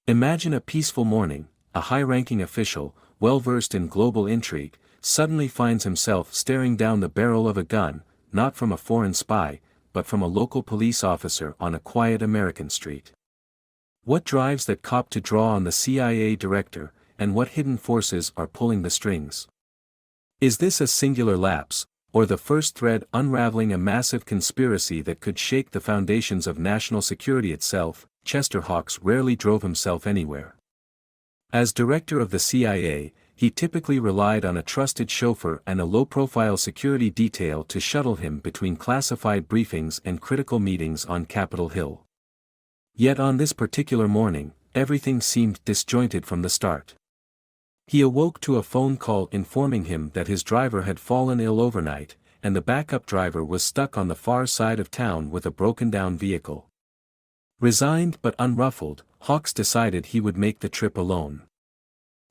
Imagine a peaceful morning, a high-ranking official, well-versed in global intrigue, suddenly finds himself staring down the barrel of a gun, not from a foreign spy, but from a local police officer on a quiet American street. What drives that cop to draw on the CIA director, and what hidden forces are pulling the strings? Is this a singular lapse, or the first thread unraveling a massive conspiracy that could shake the foundations of national security itself? Chester Hawks rarely drove himself anywhere. As director of the CIA, he typically relied on a trusted chauffeur and a low-profile security detail to shuttle him between classified briefings and critical meetings on Capitol Hill. Yet on this particular morning, everything seemed disjointed from the start. He awoke to a phone call informing him that his driver had fallen ill overnight, and the backup driver was stuck on the far side of town with a broken-down vehicle. Resigned but unruffled, Hawks decided he would make the trip alone.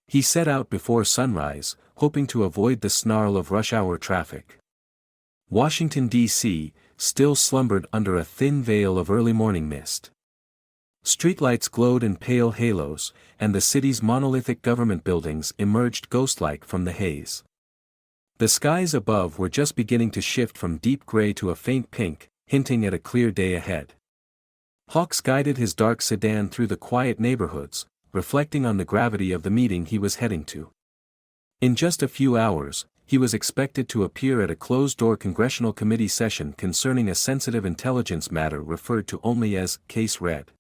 He set out before sunrise, hoping to avoid the snarl of rush-hour traffic. Washington, D.C., still slumbered under a thin veil of early-morning mist. Streetlights glowed in pale halos, and the city's monolithic government buildings emerged ghost-like from the haze. The skies above were just beginning to shift from deep gray to a faint pink, hinting at a clear day ahead. Hawks guided his dark sedan through the quiet neighborhoods, reflecting on the gravity of the meeting he was heading to. In just a few hours, he was expected to appear at a closed-door congressional committee session concerning a sensitive intelligence matter referred to only as Case Red.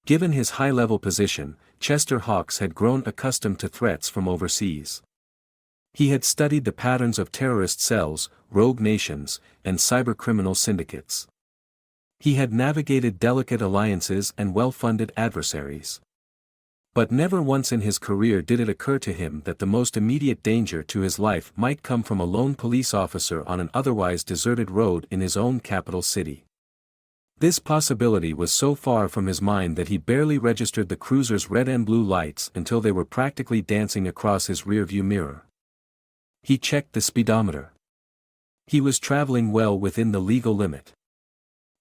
Given his high-level position, Chester Hawks had grown accustomed to threats from overseas. He had studied the patterns of terrorist cells, rogue nations, and cybercriminal syndicates. He had navigated delicate alliances and well-funded adversaries. But never once in his career did it occur to him that the most immediate danger to his life might come from a lone police officer on an otherwise deserted road in his own capital city. This possibility was so far from his mind that he barely registered the cruiser's red and blue lights until they were practically dancing across his rearview mirror. He checked the speedometer. He was traveling well within the legal limit.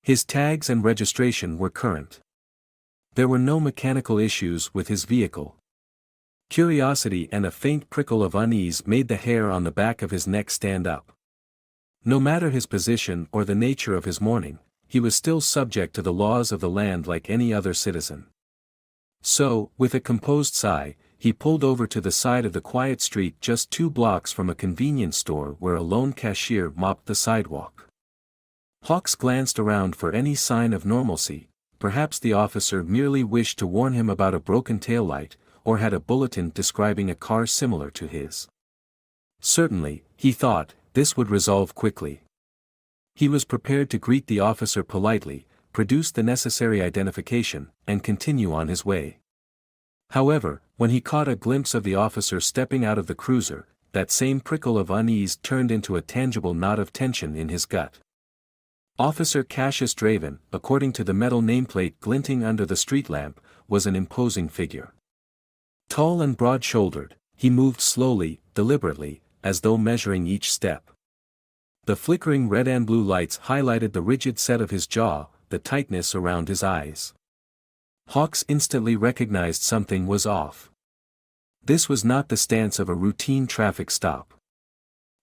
His tags and registration were current. There were no mechanical issues with his vehicle. Curiosity and a faint prickle of unease made the hair on the back of his neck stand up. No matter his position or the nature of his mourning, he was still subject to the laws of the land like any other citizen. So, with a composed sigh, he pulled over to the side of the quiet street just 2 blocks from a convenience store where a lone cashier mopped the sidewalk. Hawks glanced around for any sign of normalcy. Perhaps the officer merely wished to warn him about a broken taillight, or had a bulletin describing a car similar to his. Certainly, he thought, this would resolve quickly. He was prepared to greet the officer politely, produce the necessary identification, and continue on his way. However, when he caught a glimpse of the officer stepping out of the cruiser, that same prickle of unease turned into a tangible knot of tension in his gut. Officer Cassius Draven, according to the metal nameplate glinting under the street lamp, was an imposing figure. Tall and broad-shouldered, he moved slowly, deliberately, as though measuring each step. The flickering red and blue lights highlighted the rigid set of his jaw, the tightness around his eyes. Hawks instantly recognized something was off. This was not the stance of a routine traffic stop.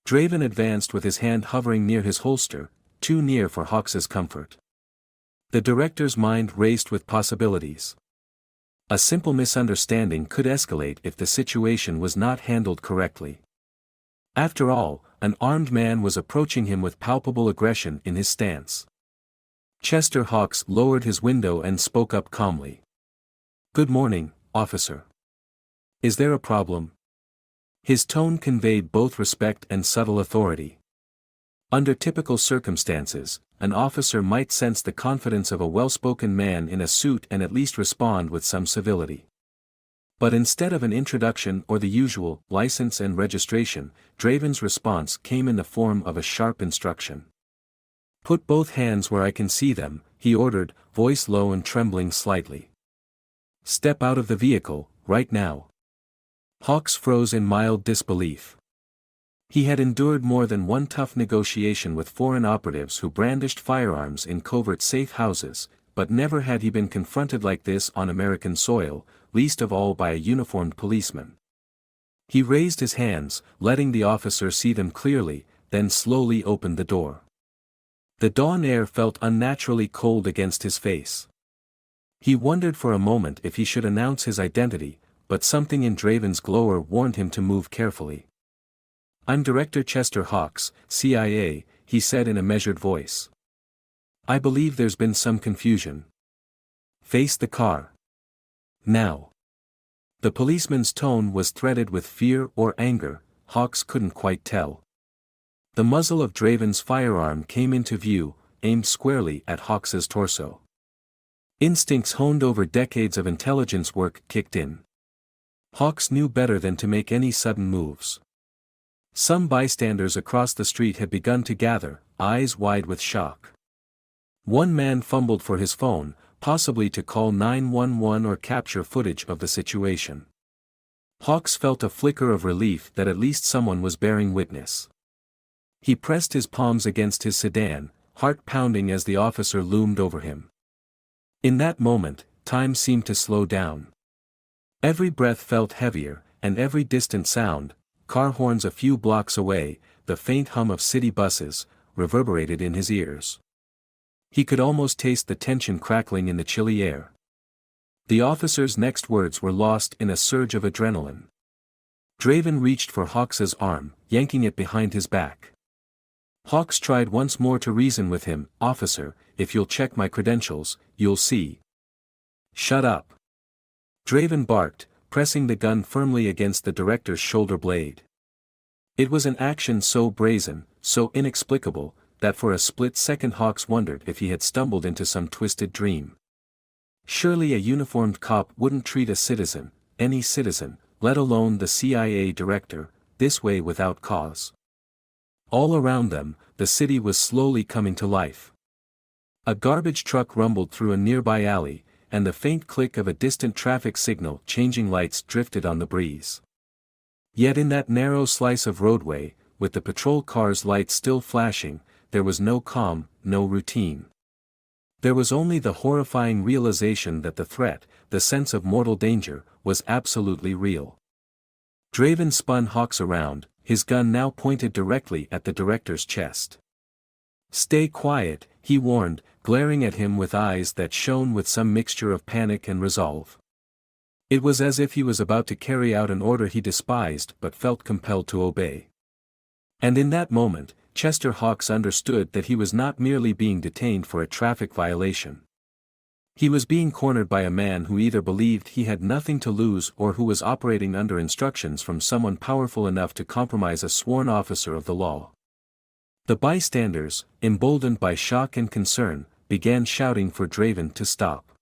Draven advanced with his hand hovering near his holster, too near for Hawks's comfort. The director's mind raced with possibilities. A simple misunderstanding could escalate if the situation was not handled correctly. After all, an armed man was approaching him with palpable aggression in his stance. Chester Hawks lowered his window and spoke up calmly. "Good morning, officer. Is there a problem?" His tone conveyed both respect and subtle authority. Under typical circumstances, an officer might sense the confidence of a well-spoken man in a suit and at least respond with some civility. But instead of an introduction or the usual license and registration, Draven's response came in the form of a sharp instruction. "Put both hands where I can see them," he ordered, voice low and trembling slightly. "Step out of the vehicle, right now." Hawks froze in mild disbelief. He had endured more than one tough negotiation with foreign operatives who brandished firearms in covert safe houses, but never had he been confronted like this on American soil, least of all by a uniformed policeman. He raised his hands, letting the officer see them clearly, then slowly opened the door. The dawn air felt unnaturally cold against his face. He wondered for a moment if he should announce his identity, but something in Draven's glower warned him to move carefully. "I'm Director Chester Hawks, CIA," he said in a measured voice. "I believe there's been some confusion. Face the car. Now." The policeman's tone was threaded with fear or anger, Hawks couldn't quite tell. The muzzle of Draven's firearm came into view, aimed squarely at Hawks's torso. Instincts honed over decades of intelligence work kicked in. Hawks knew better than to make any sudden moves. Some bystanders across the street had begun to gather, eyes wide with shock. One man fumbled for his phone, possibly to call 911 or capture footage of the situation. Hawks felt a flicker of relief that at least someone was bearing witness. He pressed his palms against his sedan, heart pounding as the officer loomed over him. In that moment, time seemed to slow down. Every breath felt heavier, and every distant sound, car horns a few blocks away, the faint hum of city buses, reverberated in his ears. He could almost taste the tension crackling in the chilly air. The officer's next words were lost in a surge of adrenaline. Draven reached for Hawks's arm, yanking it behind his back. Hawks tried once more to reason with him. "Officer, if you'll check my credentials, you'll see." "Shut up." Draven barked, pressing the gun firmly against the director's shoulder blade. It was an action so brazen, so inexplicable, that for a split second Hawks wondered if he had stumbled into some twisted dream. Surely a uniformed cop wouldn't treat a citizen, any citizen, let alone the CIA director, this way without cause. All around them, the city was slowly coming to life. A garbage truck rumbled through a nearby alley, and the faint click of a distant traffic signal changing lights drifted on the breeze. Yet in that narrow slice of roadway, with the patrol car's lights still flashing, there was no calm, no routine. There was only the horrifying realization that the threat, the sense of mortal danger, was absolutely real. Draven spun Hawks around, his gun now pointed directly at the director's chest. "Stay quiet," he warned, glaring at him with eyes that shone with some mixture of panic and resolve. It was as if he was about to carry out an order he despised but felt compelled to obey. And in that moment, Chester Hawks understood that he was not merely being detained for a traffic violation. He was being cornered by a man who either believed he had nothing to lose or who was operating under instructions from someone powerful enough to compromise a sworn officer of the law. The bystanders, emboldened by shock and concern, began shouting for Draven to stop.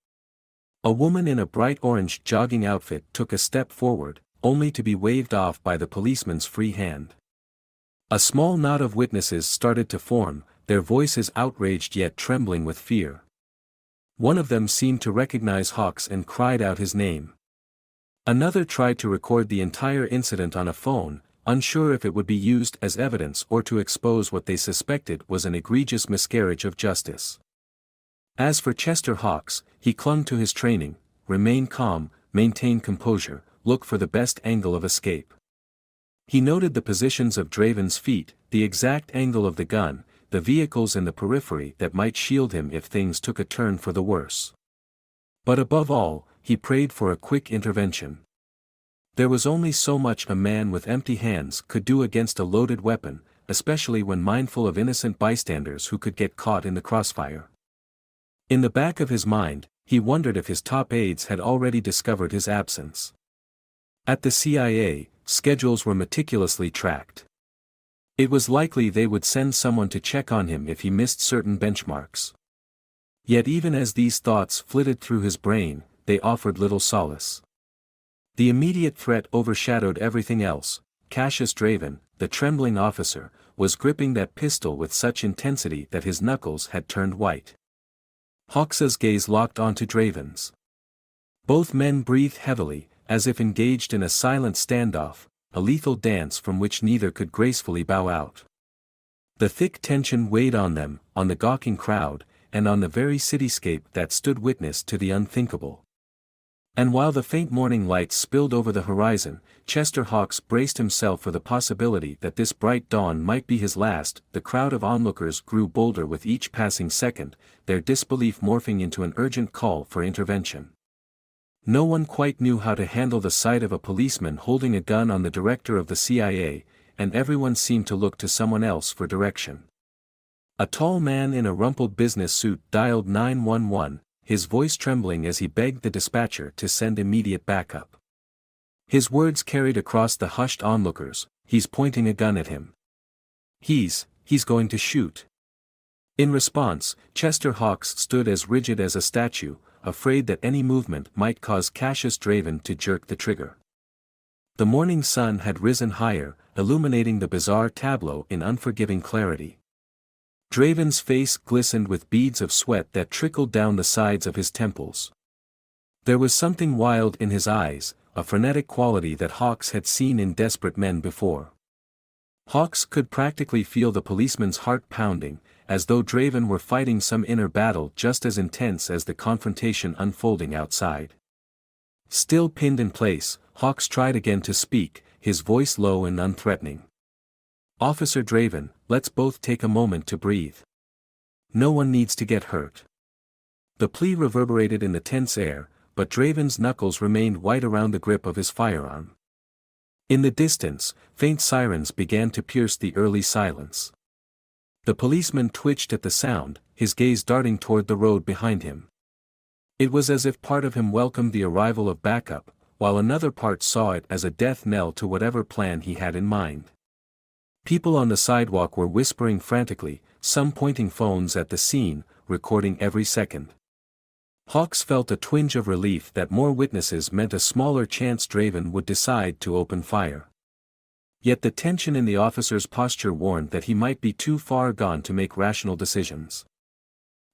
A woman in a bright orange jogging outfit took a step forward, only to be waved off by the policeman's free hand. A small knot of witnesses started to form, their voices outraged yet trembling with fear. One of them seemed to recognize Hawks and cried out his name. Another tried to record the entire incident on a phone, unsure if it would be used as evidence or to expose what they suspected was an egregious miscarriage of justice. As for Chester Hawks, he clung to his training: remain calm, maintain composure, look for the best angle of escape. He noted the positions of Draven's feet, the exact angle of the gun, the vehicles in the periphery that might shield him if things took a turn for the worse. But above all, he prayed for a quick intervention. There was only so much a man with empty hands could do against a loaded weapon, especially when mindful of innocent bystanders who could get caught in the crossfire. In the back of his mind, he wondered if his top aides had already discovered his absence. At the CIA, schedules were meticulously tracked. It was likely they would send someone to check on him if he missed certain benchmarks. Yet even as these thoughts flitted through his brain, they offered little solace. The immediate threat overshadowed everything else. Cassius Draven, the trembling officer, was gripping that pistol with such intensity that his knuckles had turned white. Hawks's gaze locked onto Draven's. Both men breathed heavily, as if engaged in a silent standoff, a lethal dance from which neither could gracefully bow out. The thick tension weighed on them, on the gawking crowd, and on the very cityscape that stood witness to the unthinkable. And while the faint morning lights spilled over the horizon, Chester Hawkes braced himself for the possibility that this bright dawn might be his last. The crowd of onlookers grew bolder with each passing second, their disbelief morphing into an urgent call for intervention. No one quite knew how to handle the sight of a policeman holding a gun on the director of the CIA, and everyone seemed to look to someone else for direction. A tall man in a rumpled business suit dialed 911, his voice trembling as he begged the dispatcher to send immediate backup. His words carried across the hushed onlookers, "He's pointing a gun at him. He's going to shoot." In response, Chester Hawkes stood as rigid as a statue, afraid that any movement might cause Cassius Draven to jerk the trigger. The morning sun had risen higher, illuminating the bizarre tableau in unforgiving clarity. Draven's face glistened with beads of sweat that trickled down the sides of his temples. There was something wild in his eyes, a frenetic quality that Hawkes had seen in desperate men before. Hawkes could practically feel the policeman's heart pounding, as though Draven were fighting some inner battle just as intense as the confrontation unfolding outside. Still pinned in place, Hawkes tried again to speak, his voice low and unthreatening. "Officer Draven, let's both take a moment to breathe. No one needs to get hurt." The plea reverberated in the tense air, but Draven's knuckles remained white around the grip of his firearm. In the distance, faint sirens began to pierce the early silence. The policeman twitched at the sound, his gaze darting toward the road behind him. It was as if part of him welcomed the arrival of backup, while another part saw it as a death knell to whatever plan he had in mind. People on the sidewalk were whispering frantically, some pointing phones at the scene, recording every second. Hawkes felt a twinge of relief that more witnesses meant a smaller chance Draven would decide to open fire. Yet the tension in the officer's posture warned that he might be too far gone to make rational decisions.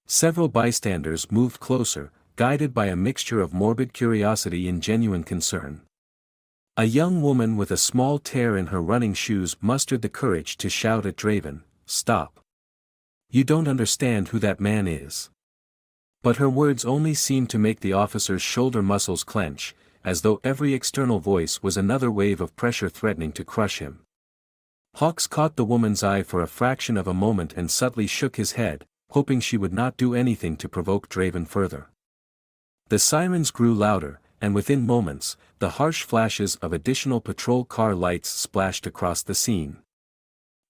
Several bystanders moved closer, guided by a mixture of morbid curiosity and genuine concern. A young woman with a small tear in her running shoes mustered the courage to shout at Draven, "Stop. You don't understand who that man is." But her words only seemed to make the officer's shoulder muscles clench, as though every external voice was another wave of pressure threatening to crush him. Hawkes caught the woman's eye for a fraction of a moment and subtly shook his head, hoping she would not do anything to provoke Draven further. The sirens grew louder, and within moments, the harsh flashes of additional patrol car lights splashed across the scene.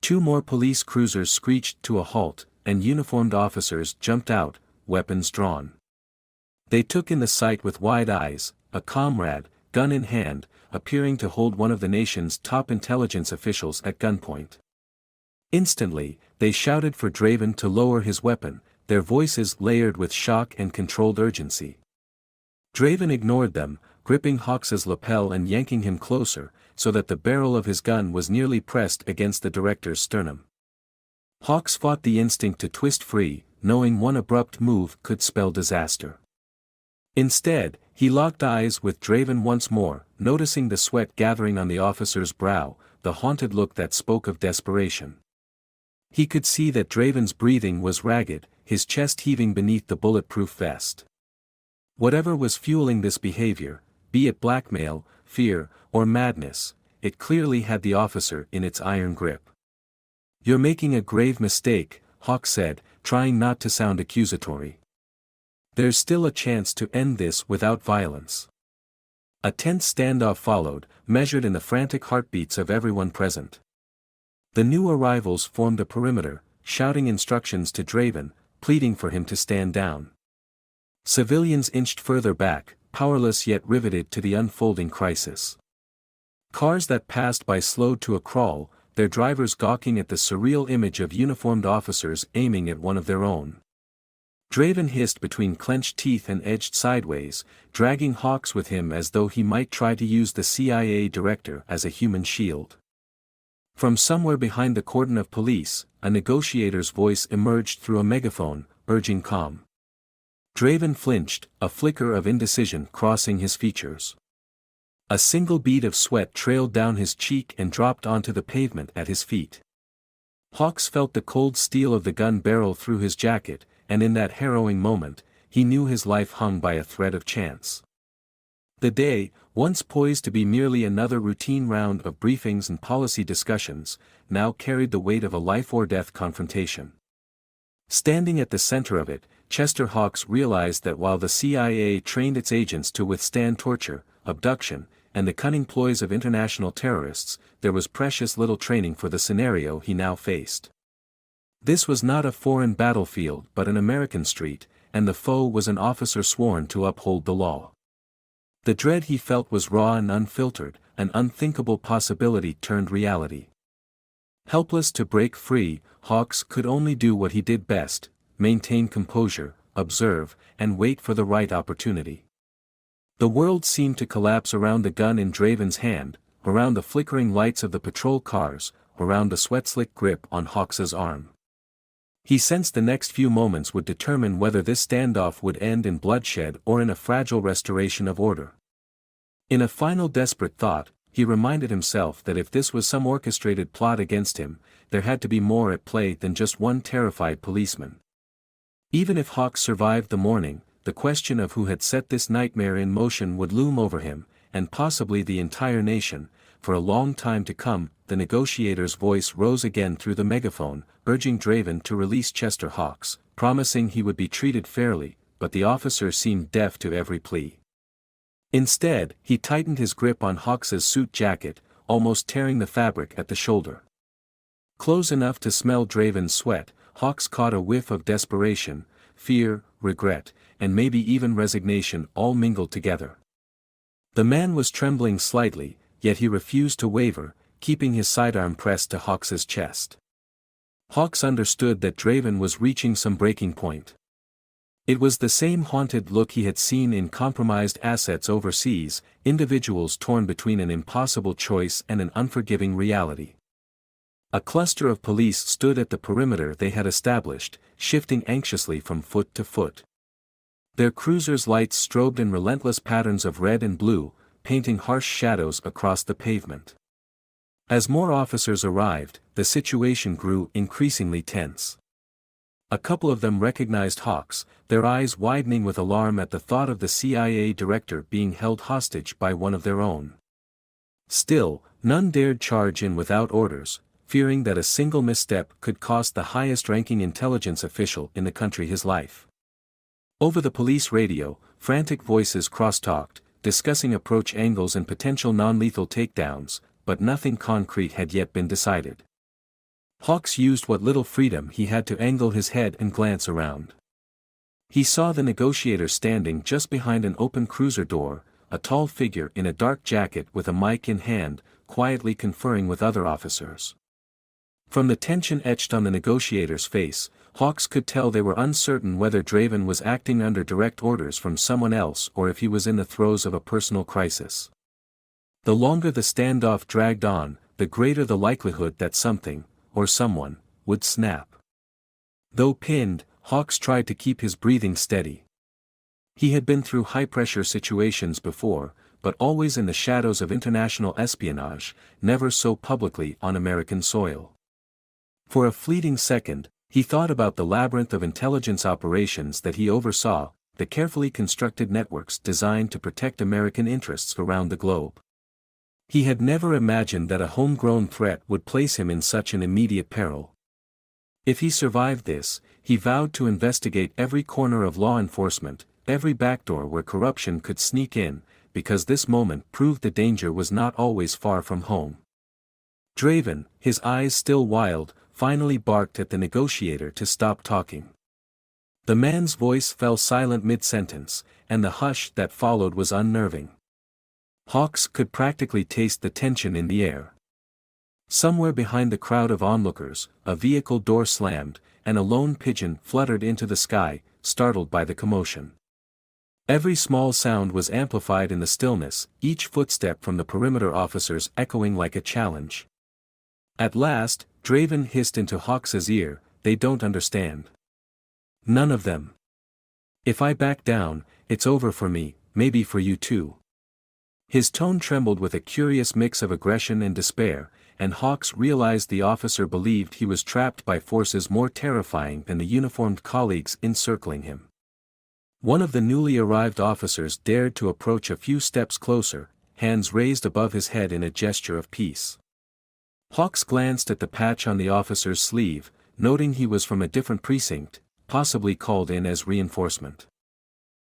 2 more police cruisers screeched to a halt, and uniformed officers jumped out, weapons drawn. They took in the sight with wide eyes, a comrade, gun in hand, appearing to hold one of the nation's top intelligence officials at gunpoint. Instantly, they shouted for Draven to lower his weapon, their voices layered with shock and controlled urgency. Draven ignored them, gripping Hawkes's lapel and yanking him closer, so that the barrel of his gun was nearly pressed against the director's sternum. Hawkes fought the instinct to twist free, knowing one abrupt move could spell disaster. Instead, he locked eyes with Draven once more, noticing the sweat gathering on the officer's brow, the haunted look that spoke of desperation. He could see that Draven's breathing was ragged, his chest heaving beneath the bulletproof vest. Whatever was fueling this behavior, be it blackmail, fear, or madness, it clearly had the officer in its iron grip. "You're making a grave mistake," Hawkes said, trying not to sound accusatory. "There's still a chance to end this without violence." A tense standoff followed, measured in the frantic heartbeats of everyone present. The new arrivals formed a perimeter, shouting instructions to Draven, pleading for him to stand down. Civilians inched further back, powerless yet riveted to the unfolding crisis. Cars that passed by slowed to a crawl, their drivers gawking at the surreal image of uniformed officers aiming at one of their own. Draven hissed between clenched teeth and edged sideways, dragging Hawkes with him as though he might try to use the CIA director as a human shield. From somewhere behind the cordon of police, a negotiator's voice emerged through a megaphone, urging calm. Draven flinched, a flicker of indecision crossing his features. A single bead of sweat trailed down his cheek and dropped onto the pavement at his feet. Hawkes felt the cold steel of the gun barrel through his jacket, and in that harrowing moment, he knew his life hung by a thread of chance. The day, once poised to be merely another routine round of briefings and policy discussions, now carried the weight of a life-or-death confrontation. Standing at the center of it, Chester Hawkes realized that while the CIA trained its agents to withstand torture, abduction, and the cunning ploys of international terrorists, there was precious little training for the scenario he now faced. This was not a foreign battlefield but an American street, and the foe was an officer sworn to uphold the law. The dread he felt was raw and unfiltered, an unthinkable possibility turned reality. Helpless to break free, Hawkes could only do what he did best: maintain composure, observe, and wait for the right opportunity. The world seemed to collapse around the gun in Draven's hand, around the flickering lights of the patrol cars, around the sweat-slick grip on Hawkes's arm. He sensed the next few moments would determine whether this standoff would end in bloodshed or in a fragile restoration of order. In a final desperate thought, he reminded himself that if this was some orchestrated plot against him, there had to be more at play than just one terrified policeman. Even if Hawkes survived the morning, the question of who had set this nightmare in motion would loom over him, and possibly the entire nation, for a long time to come. The negotiator's voice rose again through the megaphone, urging Draven to release Chester Hawkes, promising he would be treated fairly, but the officer seemed deaf to every plea. Instead, he tightened his grip on Hawkes's suit jacket, almost tearing the fabric at the shoulder. Close enough to smell Draven's sweat, Hawkes caught a whiff of desperation, fear, regret, and maybe even resignation all mingled together. The man was trembling slightly, yet he refused to waver, keeping his sidearm pressed to Hawkes's chest. Hawkes understood that Draven was reaching some breaking point. It was the same haunted look he had seen in compromised assets overseas, individuals torn between an impossible choice and an unforgiving reality. A cluster of police stood at the perimeter they had established, shifting anxiously from foot to foot. Their cruisers' lights strobed in relentless patterns of red and blue, painting harsh shadows across the pavement. As more officers arrived, the situation grew increasingly tense. A couple of them recognized Hawkes, their eyes widening with alarm at the thought of the CIA director being held hostage by one of their own. Still, none dared charge in without orders, fearing that a single misstep could cost the highest-ranking intelligence official in the country his life. Over the police radio, frantic voices cross-talked, discussing approach angles and potential non-lethal takedowns, but nothing concrete had yet been decided. Hawkes used what little freedom he had to angle his head and glance around. He saw the negotiator standing just behind an open cruiser door, a tall figure in a dark jacket with a mic in hand, quietly conferring with other officers. From the tension etched on the negotiator's face, Hawkes could tell they were uncertain whether Draven was acting under direct orders from someone else or if he was in the throes of a personal crisis. The longer the standoff dragged on, the greater the likelihood that something, or someone, would snap. Though pinned, Hawkes tried to keep his breathing steady. He had been through high-pressure situations before, but always in the shadows of international espionage, never so publicly on American soil. For a fleeting second, he thought about the labyrinth of intelligence operations that he oversaw, the carefully constructed networks designed to protect American interests around the globe. He had never imagined that a homegrown threat would place him in such an immediate peril. If he survived this, he vowed to investigate every corner of law enforcement, every backdoor where corruption could sneak in, because this moment proved the danger was not always far from home. Draven, his eyes still wild, finally barked at the negotiator to stop talking. The man's voice fell silent mid-sentence, and the hush that followed was unnerving. Hawkes could practically taste the tension in the air. Somewhere behind the crowd of onlookers, a vehicle door slammed, and a lone pigeon fluttered into the sky, startled by the commotion. Every small sound was amplified in the stillness, each footstep from the perimeter officers echoing like a challenge. At last, Draven hissed into Hawkes's ear, "They don't understand. None of them. If I back down, it's over for me, maybe for you too." His tone trembled with a curious mix of aggression and despair, and Hawks realized the officer believed he was trapped by forces more terrifying than the uniformed colleagues encircling him. One of the newly arrived officers dared to approach a few steps closer, hands raised above his head in a gesture of peace. Hawks glanced at the patch on the officer's sleeve, noting he was from a different precinct, possibly called in as reinforcement.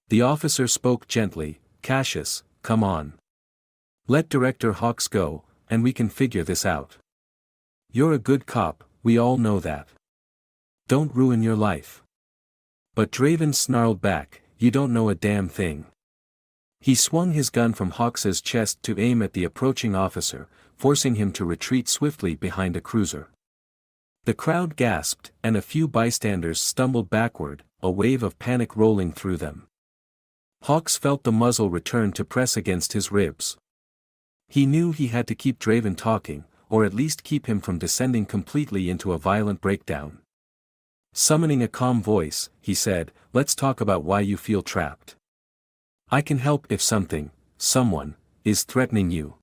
The officer spoke gently, "Cassius, come on. Let Director Hawks go, and we can figure this out. You're a good cop, we all know that. Don't ruin your life." But Draven snarled back, "You don't know a damn thing." He swung his gun from Hawks's chest to aim at the approaching officer, forcing him to retreat swiftly behind a cruiser. The crowd gasped, and a few bystanders stumbled backward, a wave of panic rolling through them. Hawks felt the muzzle return to press against his ribs. He knew he had to keep Draven talking, or at least keep him from descending completely into a violent breakdown. Summoning a calm voice, he said, "Let's talk about why you feel trapped. I can help if someone, is threatening you."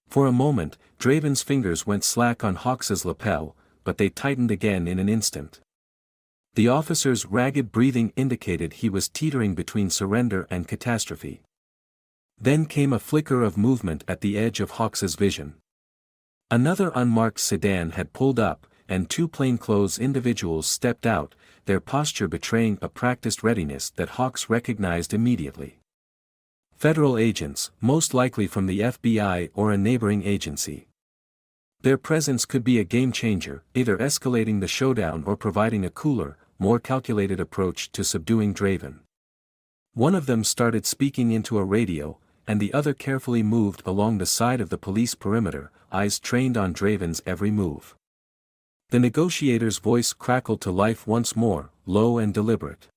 For a moment, Draven's fingers went slack on Hawks's lapel, but they tightened again in an instant. The officer's ragged breathing indicated he was teetering between surrender and catastrophe. Then came a flicker of movement at the edge of Hawks's vision. Another unmarked sedan had pulled up, and two plainclothes individuals stepped out, their posture betraying a practiced readiness that Hawks recognized immediately. Federal agents, most likely from the FBI or a neighboring agency. Their presence could be a game-changer, either escalating the showdown or providing a cooler, more calculated approach to subduing Draven. One of them started speaking into a radio, and the other carefully moved along the side of the police perimeter, eyes trained on Draven's every move. The negotiator's voice crackled to life once more, low and deliberate.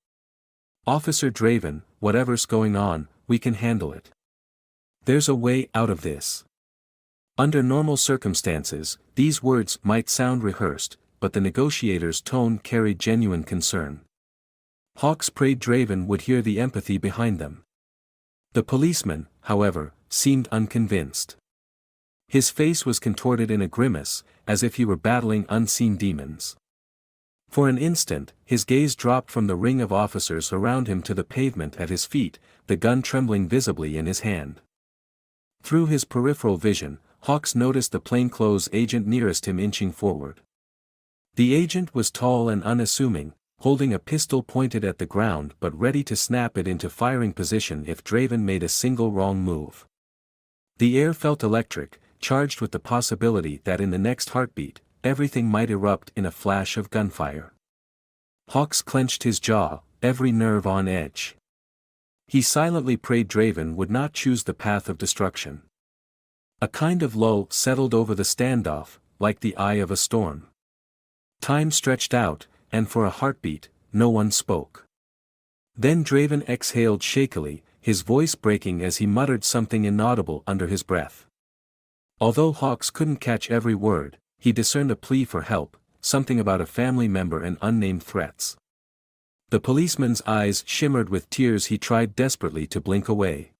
"Officer Draven, whatever's going on, we can handle it. There's a way out of this." Under normal circumstances, these words might sound rehearsed, but the negotiator's tone carried genuine concern. Hawks prayed Draven would hear the empathy behind them. The policeman, however, seemed unconvinced. His face was contorted in a grimace, as if he were battling unseen demons. For an instant, his gaze dropped from the ring of officers around him to the pavement at his feet, the gun trembling visibly in his hand. Through his peripheral vision, Hawks noticed the plainclothes agent nearest him inching forward. The agent was tall and unassuming, holding a pistol pointed at the ground but ready to snap it into firing position if Draven made a single wrong move. The air felt electric, charged with the possibility that in the next heartbeat, everything might erupt in a flash of gunfire. Hawks clenched his jaw, every nerve on edge. He silently prayed Draven would not choose the path of destruction. A kind of lull settled over the standoff, like the eye of a storm. Time stretched out, and for a heartbeat, no one spoke. Then Draven exhaled shakily, his voice breaking as he muttered something inaudible under his breath. Although Hawks couldn't catch every word, he discerned a plea for help, something about a family member and unnamed threats. The policeman's eyes shimmered with tears. He tried desperately to blink away.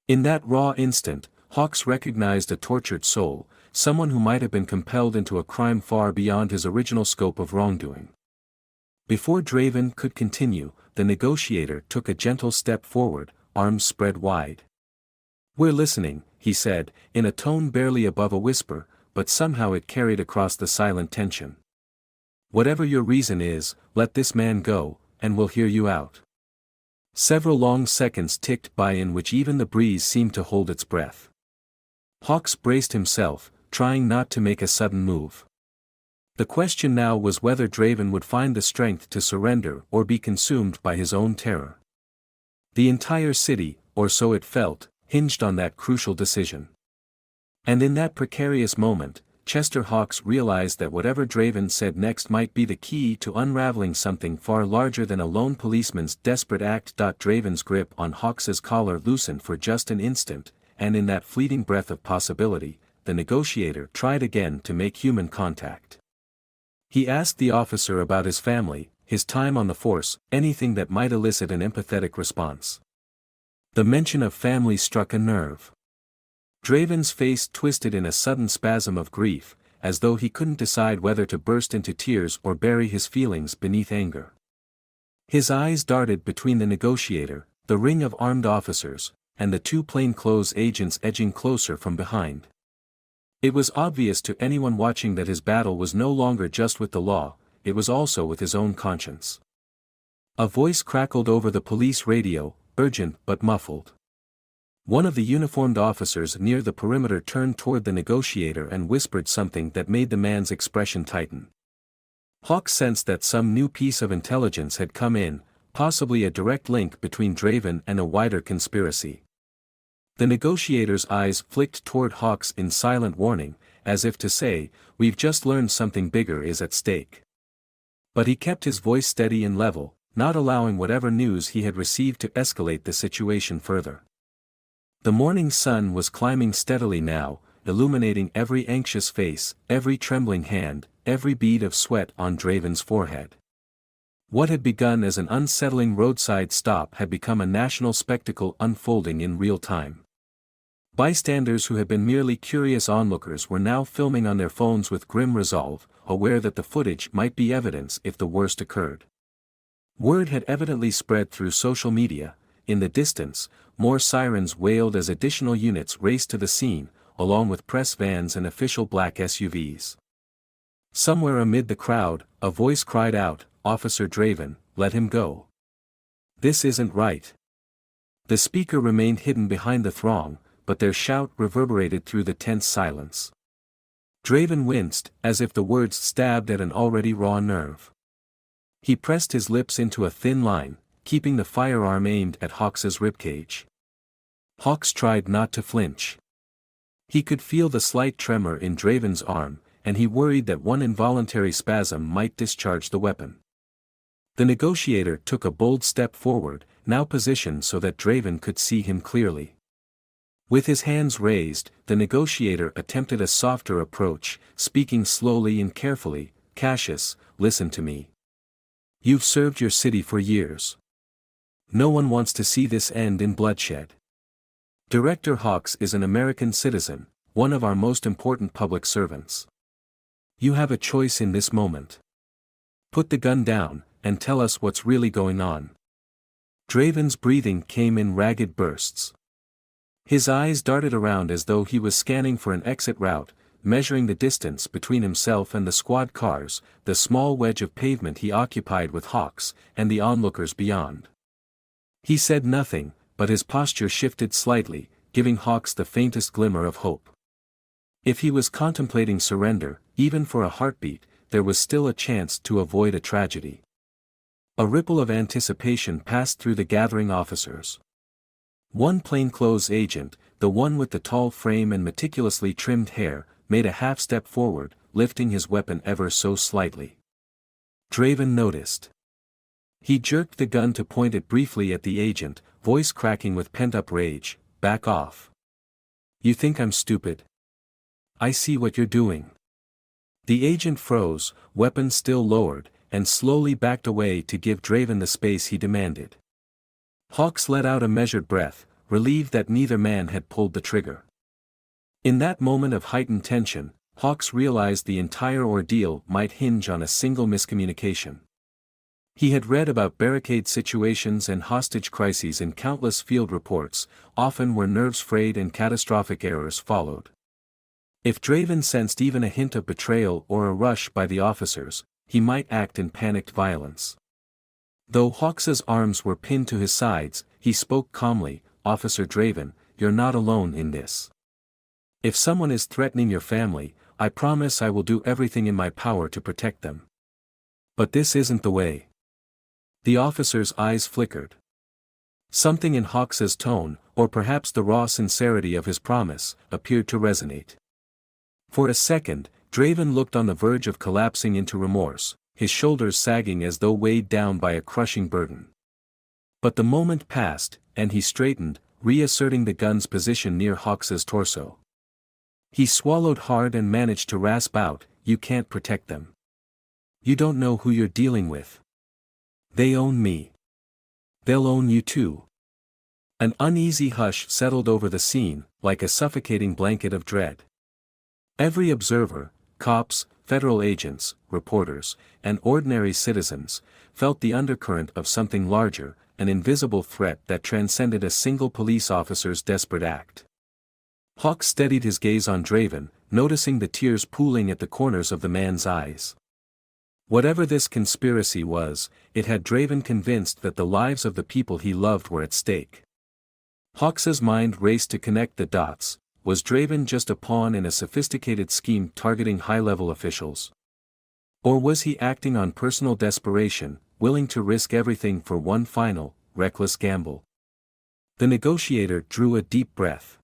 In that raw instant, Hawks recognized a tortured soul, someone who might have been compelled into a crime far beyond his original scope of wrongdoing. Before Draven could continue, the negotiator took a gentle step forward, arms spread wide. "We're listening," he said, in a tone barely above a whisper, but somehow it carried across the silent tension. "Whatever your reason is, let this man go, and we'll hear you out." Several long seconds ticked by in which even the breeze seemed to hold its breath. Hawks braced himself, trying not to make a sudden move. The question now was whether Draven would find the strength to surrender or be consumed by his own terror. The entire city, or so it felt, hinged on that crucial decision. And in that precarious moment, Chester Hawks realized that whatever Draven said next might be the key to unraveling something far larger than a lone policeman's desperate act. Draven's grip on Hawks's collar loosened for just an instant, and in that fleeting breath of possibility, the negotiator tried again to make human contact. He asked the officer about his family, his time on the force, anything that might elicit an empathetic response. The mention of family struck a nerve. Draven's face twisted in a sudden spasm of grief, as though he couldn't decide whether to burst into tears or bury his feelings beneath anger. His eyes darted between the negotiator, the ring of armed officers, and the two plainclothes agents edging closer from behind. It was obvious to anyone watching that his battle was no longer just with the law, it was also with his own conscience. A voice crackled over the police radio, urgent but muffled. One of the uniformed officers near the perimeter turned toward the negotiator and whispered something that made the man's expression tighten. Hawks sensed that some new piece of intelligence had come in, possibly a direct link between Draven and a wider conspiracy. The negotiator's eyes flicked toward Hawks in silent warning, as if to say, "We've just learned something bigger is at stake." But he kept his voice steady and level, not allowing whatever news he had received to escalate the situation further. The morning sun was climbing steadily now, illuminating every anxious face, every trembling hand, every bead of sweat on Draven's forehead. What had begun as an unsettling roadside stop had become a national spectacle unfolding in real time. Bystanders who had been merely curious onlookers were now filming on their phones with grim resolve, aware that the footage might be evidence if the worst occurred. Word had evidently spread through social media. In the distance, more sirens wailed as additional units raced to the scene, along with press vans and official black SUVs. Somewhere amid the crowd, a voice cried out, "Officer Draven, let him go. This isn't right." The speaker remained hidden behind the throng, but their shout reverberated through the tense silence. Draven winced, as if the words stabbed at an already raw nerve. He pressed his lips into a thin line, keeping the firearm aimed at Hawks's ribcage. Hawks tried not to flinch. He could feel the slight tremor in Draven's arm, and he worried that one involuntary spasm might discharge the weapon. The negotiator took a bold step forward, now positioned so that Draven could see him clearly. With his hands raised, the negotiator attempted a softer approach, speaking slowly and carefully, "Cassius, listen to me. You've served your city for years. No one wants to see this end in bloodshed. Director Hawks is an American citizen, one of our most important public servants. You have a choice in this moment. Put the gun down, and tell us what's really going on." Draven's breathing came in ragged bursts. His eyes darted around as though he was scanning for an exit route, measuring the distance between himself and the squad cars, the small wedge of pavement he occupied with Hawks, and the onlookers beyond. He said nothing, but his posture shifted slightly, giving Hawks the faintest glimmer of hope. If he was contemplating surrender, even for a heartbeat, there was still a chance to avoid a tragedy. A ripple of anticipation passed through the gathering officers. One plainclothes agent, the one with the tall frame and meticulously trimmed hair, made a half-step forward, lifting his weapon ever so slightly. Draven noticed. He jerked the gun to point it briefly at the agent, voice cracking with pent-up rage, "Back off. You think I'm stupid? I see what you're doing." The agent froze, weapon still lowered, and slowly backed away to give Draven the space he demanded. Hawks let out a measured breath, relieved that neither man had pulled the trigger. In that moment of heightened tension, Hawks realized the entire ordeal might hinge on a single miscommunication. He had read about barricade situations and hostage crises in countless field reports, often where nerves frayed and catastrophic errors followed. If Draven sensed even a hint of betrayal or a rush by the officers, he might act in panicked violence. Though Hawks's arms were pinned to his sides, he spoke calmly, "Officer Draven, you're not alone in this. If someone is threatening your family, I promise I will do everything in my power to protect them. But this isn't the way." The officer's eyes flickered. Something in Hawks's tone, or perhaps the raw sincerity of his promise, appeared to resonate. For a second, Draven looked on the verge of collapsing into remorse, his shoulders sagging as though weighed down by a crushing burden. But the moment passed, and he straightened, reasserting the gun's position near Hawks's torso. He swallowed hard and managed to rasp out, "You can't protect them. You don't know who you're dealing with. They own me. They'll own you too." An uneasy hush settled over the scene, like a suffocating blanket of dread. Every observer, cops, federal agents, reporters, and ordinary citizens, felt the undercurrent of something larger, an invisible threat that transcended a single police officer's desperate act. Hawks steadied his gaze on Draven, noticing the tears pooling at the corners of the man's eyes. Whatever this conspiracy was, it had Draven convinced that the lives of the people he loved were at stake. Hawks's mind raced to connect the dots. Was Draven just a pawn in a sophisticated scheme targeting high-level officials? Or was he acting on personal desperation, willing to risk everything for one final, reckless gamble? The negotiator drew a deep breath.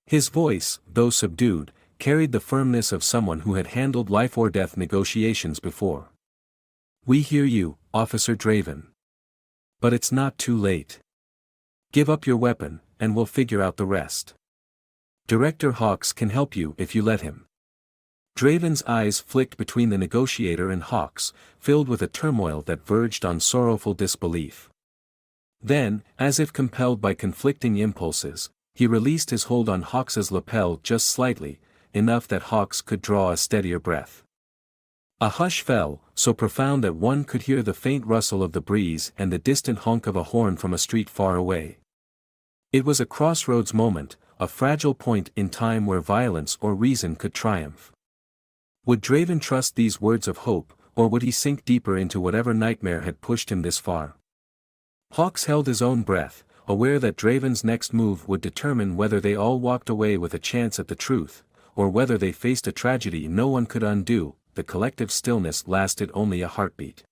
His voice, though subdued, carried the firmness of someone who had handled life-or-death negotiations before. "We hear you, Officer Draven. But it's not too late. Give up your weapon, and we'll figure out the rest. Director Hawks can help you if you let him." Draven's eyes flicked between the negotiator and Hawks, filled with a turmoil that verged on sorrowful disbelief. Then, as if compelled by conflicting impulses, he released his hold on Hawks's lapel just slightly, enough that Hawks could draw a steadier breath. A hush fell, so profound that one could hear the faint rustle of the breeze and the distant honk of a horn from a street far away. It was a crossroads moment, a fragile point in time where violence or reason could triumph. Would Draven trust these words of hope, or would he sink deeper into whatever nightmare had pushed him this far? Hawks held his own breath, aware that Draven's next move would determine whether they all walked away with a chance at the truth, or whether they faced a tragedy no one could undo. The collective stillness lasted only a heartbeat.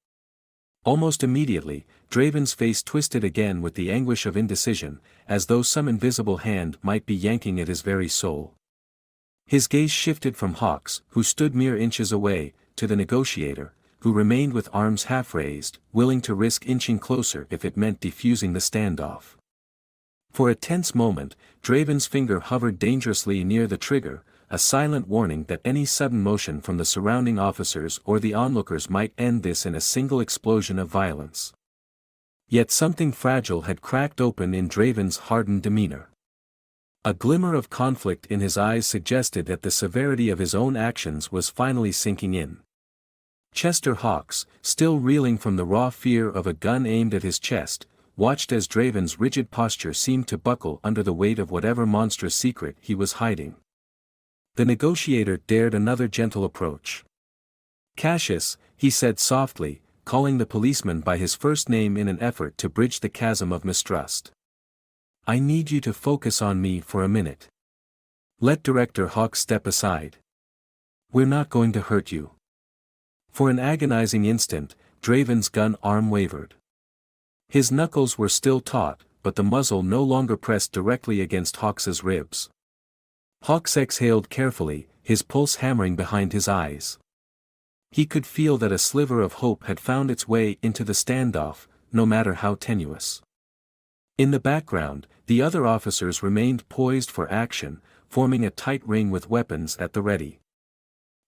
Almost immediately, Draven's face twisted again with the anguish of indecision, as though some invisible hand might be yanking at his very soul. His gaze shifted from Hawks, who stood mere inches away, to the negotiator, who remained with arms half raised, willing to risk inching closer if it meant defusing the standoff. For a tense moment, Draven's finger hovered dangerously near the trigger, a silent warning that any sudden motion from the surrounding officers or the onlookers might end this in a single explosion of violence. Yet something fragile had cracked open in Draven's hardened demeanor. A glimmer of conflict in his eyes suggested that the severity of his own actions was finally sinking in. Chester Hawks, still reeling from the raw fear of a gun aimed at his chest, watched as Draven's rigid posture seemed to buckle under the weight of whatever monstrous secret he was hiding. The negotiator dared another gentle approach. "Cassius," he said softly, calling the policeman by his first name in an effort to bridge the chasm of mistrust. "I need you to focus on me for a minute. Let Director Hawks step aside. We're not going to hurt you." For an agonizing instant, Draven's gun arm wavered. His knuckles were still taut, but the muzzle no longer pressed directly against Hawks's ribs. Hawks exhaled carefully, his pulse hammering behind his eyes. He could feel that a sliver of hope had found its way into the standoff, no matter how tenuous. In the background, the other officers remained poised for action, forming a tight ring with weapons at the ready.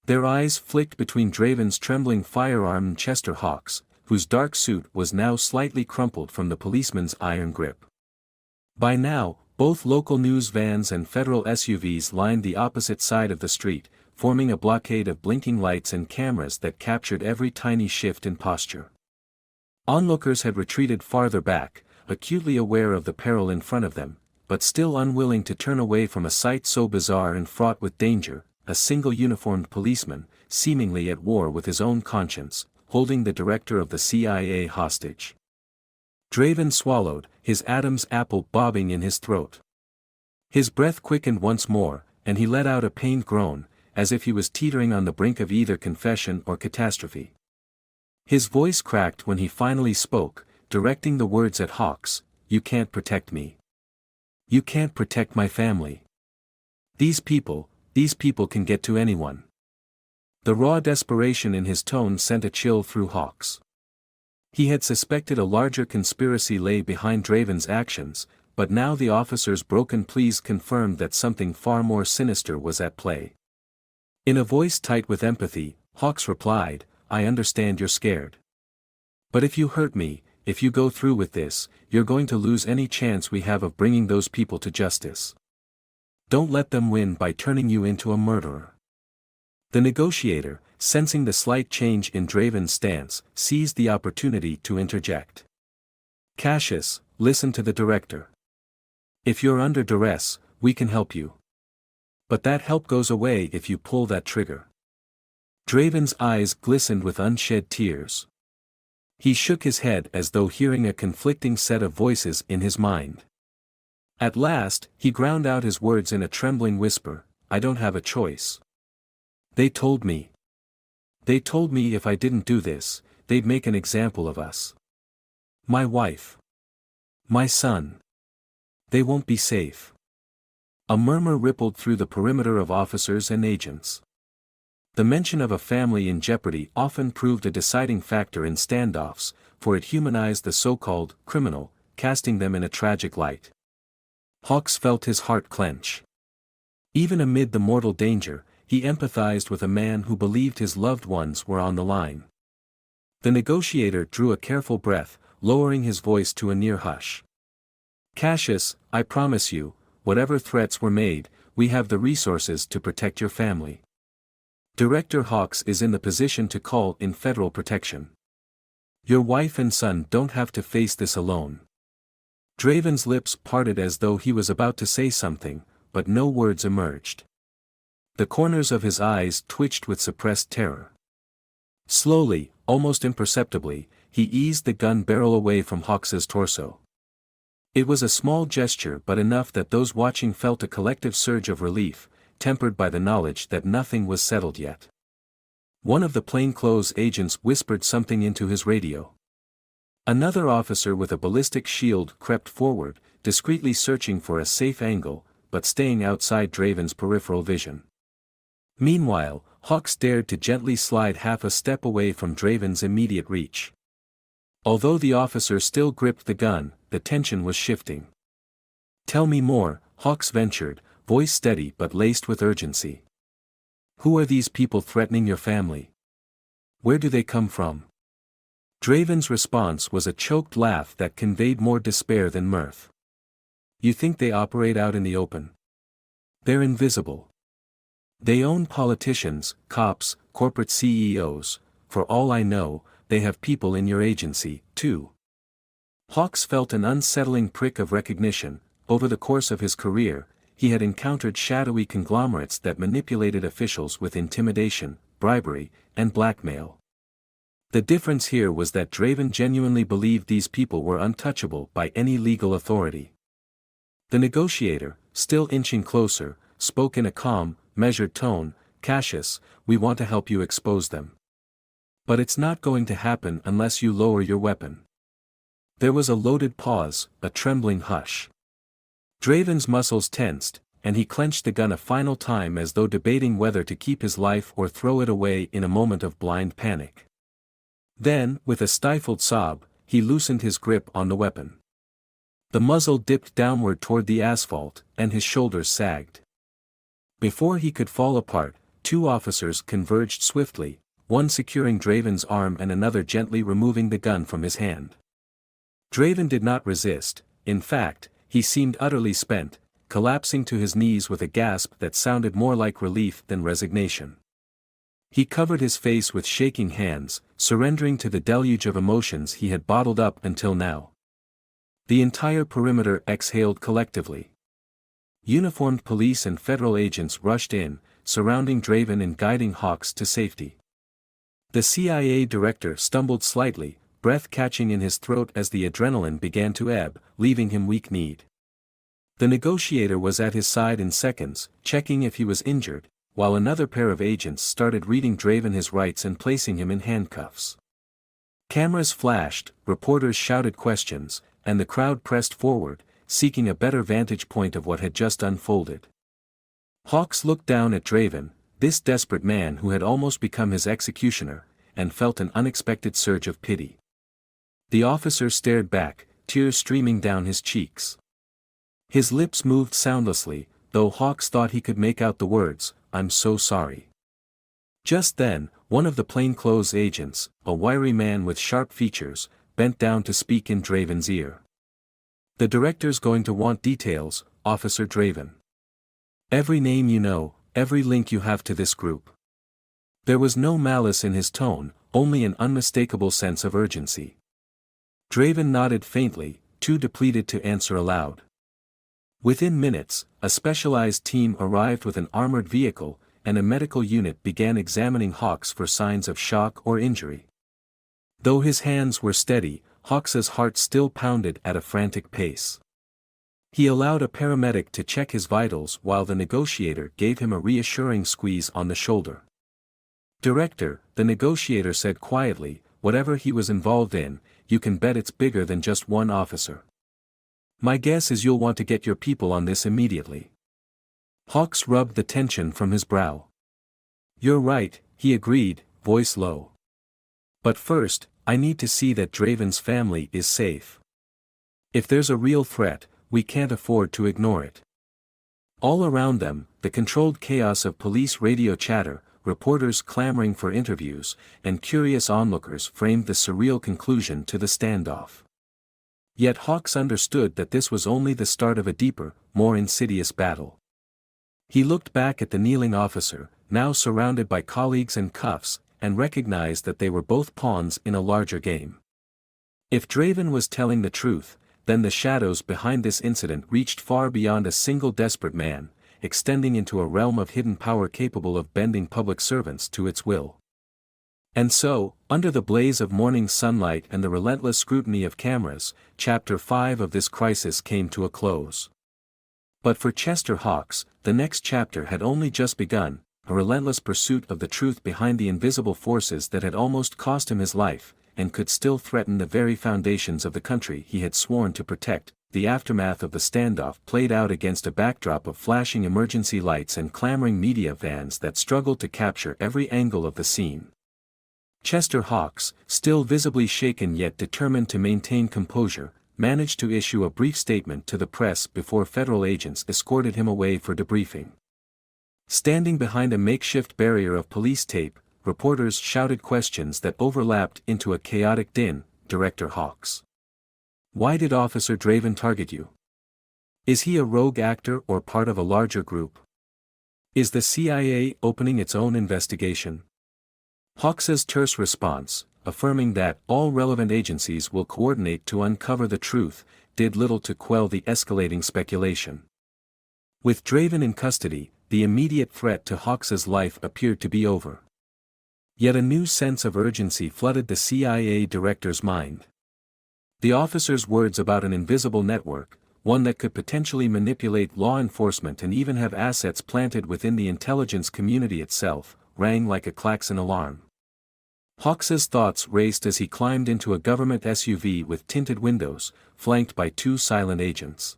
Their eyes flicked between Draven's trembling firearm and Chester Hawks, whose dark suit was now slightly crumpled from the policeman's iron grip. By now, both local news vans and federal SUVs lined the opposite side of the street, forming a blockade of blinking lights and cameras that captured every tiny shift in posture. Onlookers had retreated farther back, acutely aware of the peril in front of them, but still unwilling to turn away from a sight so bizarre and fraught with danger, a single uniformed policeman, seemingly at war with his own conscience, holding the director of the CIA hostage. Draven swallowed, his Adam's apple bobbing in his throat. His breath quickened once more, and he let out a pained groan, as if he was teetering on the brink of either confession or catastrophe. His voice cracked when he finally spoke, directing the words at Hawks, "You can't protect me. You can't protect my family. These people can get to anyone." The raw desperation in his tone sent a chill through Hawks. He had suspected a larger conspiracy lay behind Draven's actions, but now the officer's broken pleas confirmed that something far more sinister was at play. In a voice tight with empathy, Hawks replied, "I understand you're scared. But if you hurt me, if you go through with this, you're going to lose any chance we have of bringing those people to justice. Don't let them win by turning you into a murderer." The negotiator, sensing the slight change in Draven's stance, seized the opportunity to interject. "Cassius, listen to the director. If you're under duress, we can help you. But that help goes away if you pull that trigger." Draven's eyes glistened with unshed tears. He shook his head as though hearing a conflicting set of voices in his mind. At last, he ground out his words in a trembling whisper, "I don't have a choice. They told me. They told me if I didn't do this, they'd make an example of us. My wife. My son. They won't be safe." A murmur rippled through the perimeter of officers and agents. The mention of a family in jeopardy often proved a deciding factor in standoffs, for it humanized the so-called criminal, casting them in a tragic light. Hawks felt his heart clench. Even amid the mortal danger, he empathized with a man who believed his loved ones were on the line. The negotiator drew a careful breath, lowering his voice to a near hush. "Cassius, I promise you, whatever threats were made, we have the resources to protect your family. Director Hawks is in the position to call in federal protection. Your wife and son don't have to face this alone." Draven's lips parted as though he was about to say something, but no words emerged. The corners of his eyes twitched with suppressed terror. Slowly, almost imperceptibly, he eased the gun barrel away from Hawks's torso. It was a small gesture but enough that those watching felt a collective surge of relief, tempered by the knowledge that nothing was settled yet. One of the plainclothes agents whispered something into his radio. Another officer with a ballistic shield crept forward, discreetly searching for a safe angle, but staying outside Draven's peripheral vision. Meanwhile, Hawks dared to gently slide half a step away from Draven's immediate reach. Although the officer still gripped the gun, the tension was shifting. "Tell me more," Hawks ventured, voice steady but laced with urgency. "Who are these people threatening your family? Where do they come from?" Draven's response was a choked laugh that conveyed more despair than mirth. "You think they operate out in the open? They're invisible. They own politicians, cops, corporate CEOs, for all I know, they have people in your agency, too." Hawks felt an unsettling prick of recognition. Over the course of his career, he had encountered shadowy conglomerates that manipulated officials with intimidation, bribery, and blackmail. The difference here was that Draven genuinely believed these people were untouchable by any legal authority. The negotiator, still inching closer, spoke in a calm, measured tone, "Cassius, we want to help you expose them. But it's not going to happen unless you lower your weapon." There was a loaded pause, a trembling hush. Draven's muscles tensed, and he clenched the gun a final time as though debating whether to keep his life or throw it away in a moment of blind panic. Then, with a stifled sob, he loosened his grip on the weapon. The muzzle dipped downward toward the asphalt, and his shoulders sagged. Before he could fall apart, two officers converged swiftly, one securing Draven's arm and another gently removing the gun from his hand. Draven did not resist. In fact, he seemed utterly spent, collapsing to his knees with a gasp that sounded more like relief than resignation. He covered his face with shaking hands, surrendering to the deluge of emotions he had bottled up until now. The entire perimeter exhaled collectively. Uniformed police and federal agents rushed in, surrounding Draven and guiding Hawks to safety. The CIA director stumbled slightly, breath catching in his throat as the adrenaline began to ebb, leaving him weak-kneed. The negotiator was at his side in seconds, checking if he was injured, while another pair of agents started reading Draven his rights and placing him in handcuffs. Cameras flashed, reporters shouted questions, and the crowd pressed forward, seeking a better vantage point of what had just unfolded. Hawks looked down at Draven, this desperate man who had almost become his executioner, and felt an unexpected surge of pity. The officer stared back, tears streaming down his cheeks. His lips moved soundlessly, though Hawks thought he could make out the words, "I'm so sorry." Just then, one of the plainclothes agents, a wiry man with sharp features, bent down to speak in Draven's ear. "The director's going to want details, Officer Draven. Every name you know, every link you have to this group." There was no malice in his tone, only an unmistakable sense of urgency. Draven nodded faintly, too depleted to answer aloud. Within minutes, a specialized team arrived with an armored vehicle, and a medical unit began examining Hawks for signs of shock or injury. Though his hands were steady, Hawks's heart still pounded at a frantic pace. He allowed a paramedic to check his vitals while the negotiator gave him a reassuring squeeze on the shoulder. "Director," the negotiator said quietly, "whatever he was involved in, you can bet it's bigger than just one officer. My guess is you'll want to get your people on this immediately." Hawks rubbed the tension from his brow. "You're right," he agreed, voice low. "But first, I need to see that Draven's family is safe. If there's a real threat, we can't afford to ignore it." All around them, the controlled chaos of police radio chatter, reporters clamoring for interviews, and curious onlookers framed the surreal conclusion to the standoff. Yet Hawks understood that this was only the start of a deeper, more insidious battle. He looked back at the kneeling officer, now surrounded by colleagues and cuffs, and recognized that they were both pawns in a larger game. If Draven was telling the truth, then the shadows behind this incident reached far beyond a single desperate man, extending into a realm of hidden power capable of bending public servants to its will. And so, under the blaze of morning sunlight and the relentless scrutiny of cameras, Chapter 5 of this crisis came to a close. But for Chester Hawks, the next chapter had only just begun, a relentless pursuit of the truth behind the invisible forces that had almost cost him his life, and could still threaten the very foundations of the country he had sworn to protect. The aftermath of the standoff played out against a backdrop of flashing emergency lights and clamoring media vans that struggled to capture every angle of the scene. Chester Hawks, still visibly shaken yet determined to maintain composure, managed to issue a brief statement to the press before federal agents escorted him away for debriefing. Standing behind a makeshift barrier of police tape, reporters shouted questions that overlapped into a chaotic din. "Director Hawks, why did Officer Draven target you? Is he a rogue actor or part of a larger group? Is the CIA opening its own investigation?" Hawks's terse response, affirming that all relevant agencies will coordinate to uncover the truth, did little to quell the escalating speculation. With Draven in custody, the immediate threat to Hawks's life appeared to be over. Yet a new sense of urgency flooded the CIA director's mind. The officer's words about an invisible network, one that could potentially manipulate law enforcement and even have assets planted within the intelligence community itself, rang like a klaxon alarm. Hawks's thoughts raced as he climbed into a government SUV with tinted windows, flanked by two silent agents.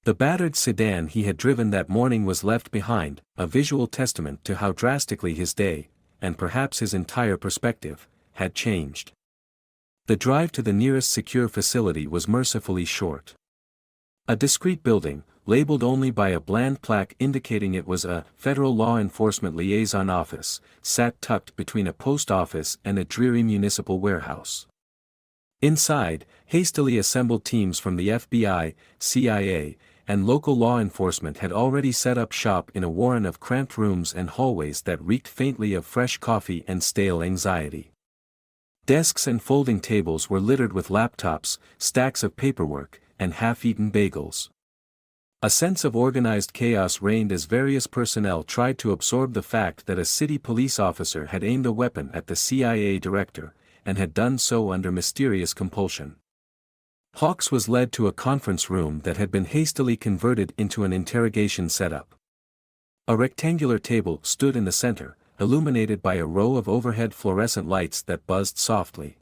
The battered sedan he had driven that morning was left behind, a visual testament to how drastically his day, and perhaps his entire perspective, had changed. The drive to the nearest secure facility was mercifully short. A discreet building, labeled only by a bland plaque indicating it was a Federal Law Enforcement Liaison Office, sat tucked between a post office and a dreary municipal warehouse. Inside, hastily assembled teams from the FBI, CIA, and local law enforcement had already set up shop in a warren of cramped rooms and hallways that reeked faintly of fresh coffee and stale anxiety. Desks and folding tables were littered with laptops, stacks of paperwork, and half-eaten bagels. A sense of organized chaos reigned as various personnel tried to absorb the fact that a city police officer had aimed a weapon at the CIA director, and had done so under mysterious compulsion. Hawks was led to a conference room that had been hastily converted into an interrogation setup. A rectangular table stood in the center, illuminated by a row of overhead fluorescent lights that buzzed softly.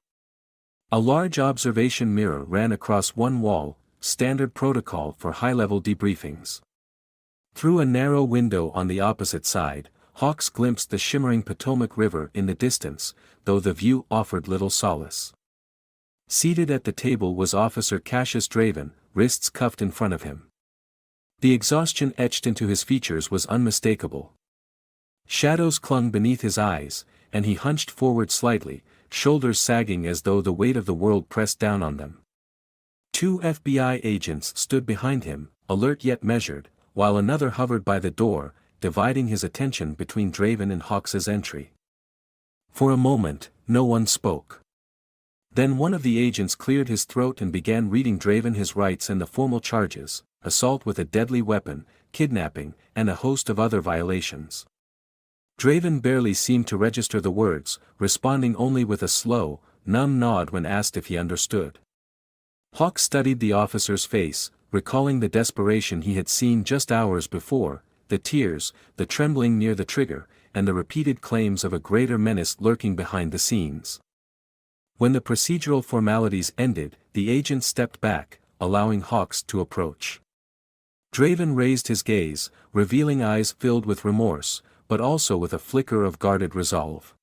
A large observation mirror ran across one wall, standard protocol for high-level debriefings. Through a narrow window on the opposite side, Hawks glimpsed the shimmering Potomac River in the distance, though the view offered little solace. Seated at the table was Officer Cassius Draven, wrists cuffed in front of him. The exhaustion etched into his features was unmistakable. Shadows clung beneath his eyes, and he hunched forward slightly, shoulders sagging as though the weight of the world pressed down on them. Two FBI agents stood behind him, alert yet measured, while another hovered by the door, dividing his attention between Draven and Hawks's entry. For a moment, no one spoke. Then one of the agents cleared his throat and began reading Draven his rights and the formal charges: assault with a deadly weapon, kidnapping, and a host of other violations. Draven barely seemed to register the words, responding only with a slow, numb nod when asked if he understood. Hawks studied the officer's face, recalling the desperation he had seen just hours before, the tears, the trembling near the trigger, and the repeated claims of a greater menace lurking behind the scenes. When the procedural formalities ended, the agent stepped back, allowing Hawks to approach. Draven raised his gaze, revealing eyes filled with remorse, but also with a flicker of guarded resolve.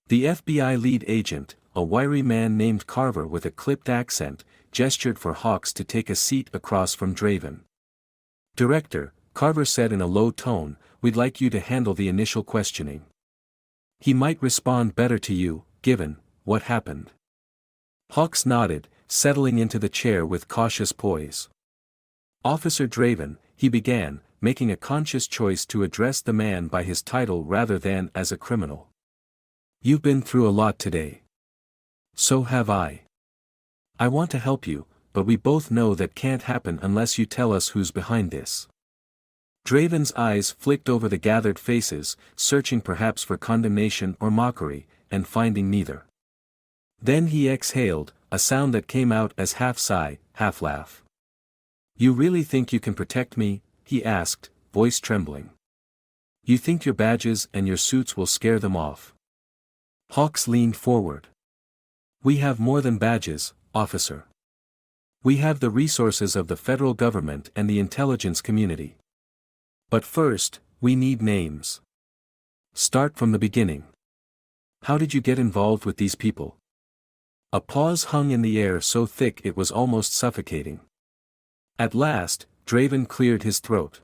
The FBI lead agent, a wiry man named Carver with a clipped accent, gestured for Hawks to take a seat across from Draven. "Director," Carver said in a low tone, "we'd like you to handle the initial questioning. He might respond better to you, given what happened." Hawks nodded, settling into the chair with cautious poise. "Officer Draven," he began, making a conscious choice to address the man by his title rather than as a criminal. "You've been through a lot today. So have I. I want to help you, but we both know that can't happen unless you tell us who's behind this." Draven's eyes flicked over the gathered faces, searching perhaps for condemnation or mockery, and finding neither. Then he exhaled, a sound that came out as half sigh, half laugh. "You really think you can protect me?" he asked, voice trembling. "You think your badges and your suits will scare them off?" Hawks leaned forward. "We have more than badges, officer. We have the resources of the federal government and the intelligence community. But first, we need names. Start from the beginning. How did you get involved with these people?" A pause hung in the air so thick it was almost suffocating. At last, Draven cleared his throat.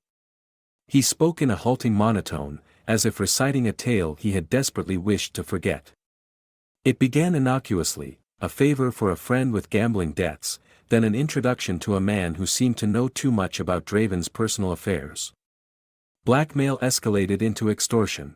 He spoke in a halting monotone, as if reciting a tale he had desperately wished to forget. It began innocuously, a favor for a friend with gambling debts, then an introduction to a man who seemed to know too much about Draven's personal affairs. Blackmail escalated into extortion.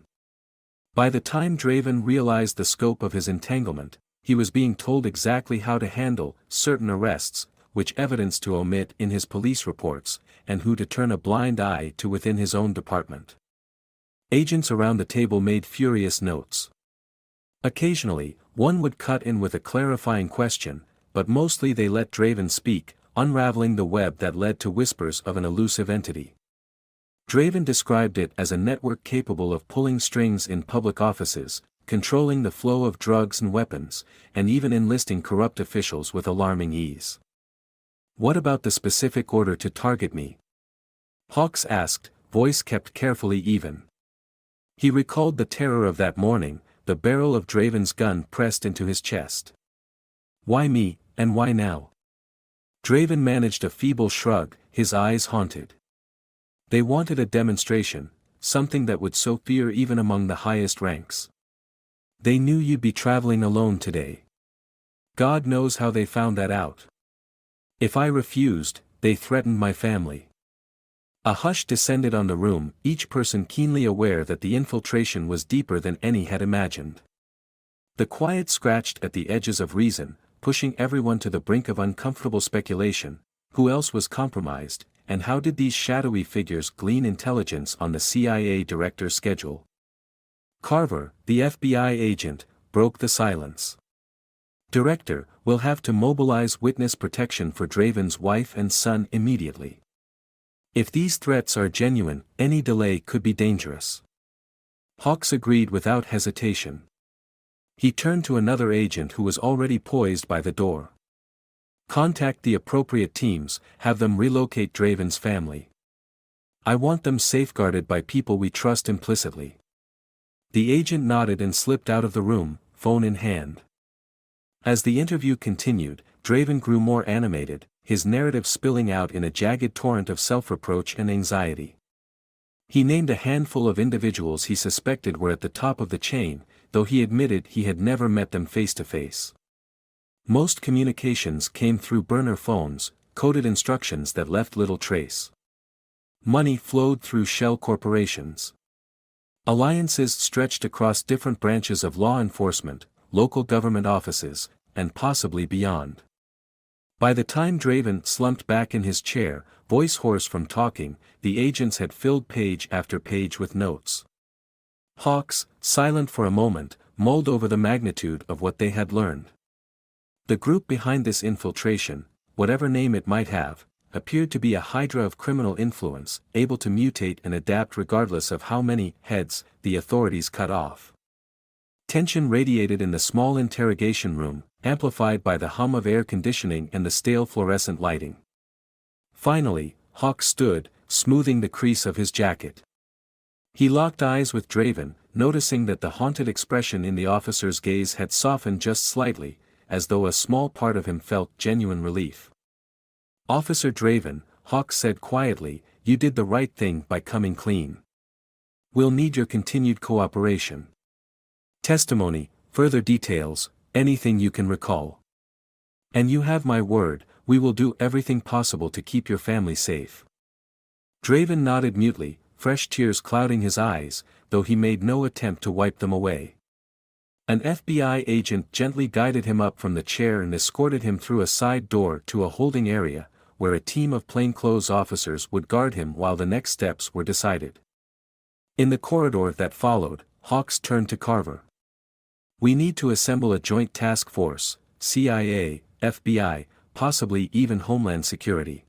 By the time Draven realized the scope of his entanglement, he was being told exactly how to handle certain arrests, which evidence to omit in his police reports, and who to turn a blind eye to within his own department. Agents around the table made furious notes. Occasionally, one would cut in with a clarifying question, but mostly they let Draven speak, unraveling the web that led to whispers of an elusive entity. Draven described it as a network capable of pulling strings in public offices, controlling the flow of drugs and weapons, and even enlisting corrupt officials with alarming ease. "What about the specific order to target me?" Hawks asked, voice kept carefully even. He recalled the terror of that morning, the barrel of Draven's gun pressed into his chest. "Why me, and why now?" Draven managed a feeble shrug, his eyes haunted. "They wanted a demonstration, something that would sow fear even among the highest ranks. They knew you'd be traveling alone today. God knows how they found that out. If I refused, they threatened my family." A hush descended on the room, each person keenly aware that the infiltration was deeper than any had imagined. The quiet scratched at the edges of reason, pushing everyone to the brink of uncomfortable speculation. Who else was compromised, and how did these shadowy figures glean intelligence on the CIA director's schedule? Carver, the FBI agent, broke the silence. "Director, we'll have to mobilize witness protection for Draven's wife and son immediately. If these threats are genuine, any delay could be dangerous." Hawks agreed without hesitation. He turned to another agent who was already poised by the door. "Contact the appropriate teams, have them relocate Draven's family. I want them safeguarded by people we trust implicitly." The agent nodded and slipped out of the room, phone in hand. As the interview continued, Draven grew more animated, his narrative spilling out in a jagged torrent of self-reproach and anxiety. He named a handful of individuals he suspected were at the top of the chain, though he admitted he had never met them face to face. Most communications came through burner phones, coded instructions that left little trace. Money flowed through shell corporations. Alliances stretched across different branches of law enforcement, local government offices, and possibly beyond. By the time Draven slumped back in his chair, voice hoarse from talking, the agents had filled page after page with notes. Hawks, silent for a moment, mulled over the magnitude of what they had learned. The group behind this infiltration, whatever name it might have, appeared to be a hydra of criminal influence, able to mutate and adapt regardless of how many heads the authorities cut off. Tension radiated in the small interrogation room, amplified by the hum of air conditioning and the stale fluorescent lighting. Finally, Hawk stood, smoothing the crease of his jacket. He locked eyes with Draven, noticing that the haunted expression in the officer's gaze had softened just slightly, as though a small part of him felt genuine relief. "Officer Draven," Hawk said quietly, "you did the right thing by coming clean. We'll need your continued cooperation. Testimony, further details, anything you can recall. And you have my word, we will do everything possible to keep your family safe." Draven nodded mutely, fresh tears clouding his eyes, though he made no attempt to wipe them away. An FBI agent gently guided him up from the chair and escorted him through a side door to a holding area, where a team of plainclothes officers would guard him while the next steps were decided. In the corridor that followed, Hawks turned to Carver. "We need to assemble a joint task force, CIA, FBI, possibly even Homeland Security.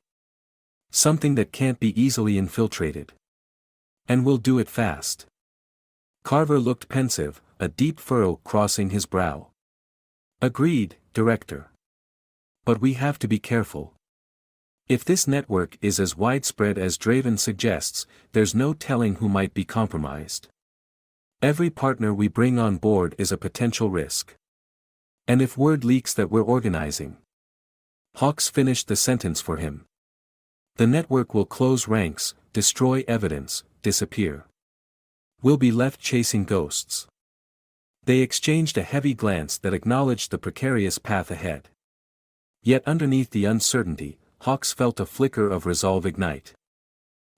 Something that can't be easily infiltrated. And we'll do it fast." Carver looked pensive, a deep furrow crossing his brow. "Agreed, Director. But we have to be careful. If this network is as widespread as Draven suggests, there's no telling who might be compromised. Every partner we bring on board is a potential risk. And if word leaks that we're organizing..." Hawks finished the sentence for him. "The network will close ranks, destroy evidence, disappear. We'll be left chasing ghosts." They exchanged a heavy glance that acknowledged the precarious path ahead. Yet underneath the uncertainty, Hawks felt a flicker of resolve ignite.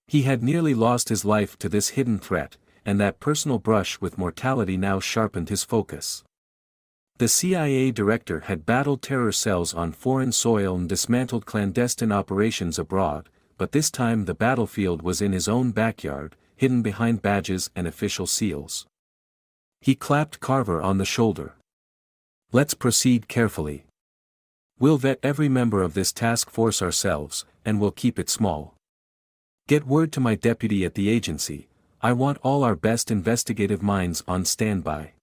He had nearly lost his life to this hidden threat, and that personal brush with mortality now sharpened his focus. The CIA director had battled terror cells on foreign soil and dismantled clandestine operations abroad, but this time the battlefield was in his own backyard, hidden behind badges and official seals. He clapped Carver on the shoulder. "Let's proceed carefully. We'll vet every member of this task force ourselves, and we'll keep it small. Get word to my deputy at the agency, I want all our best investigative minds on standby."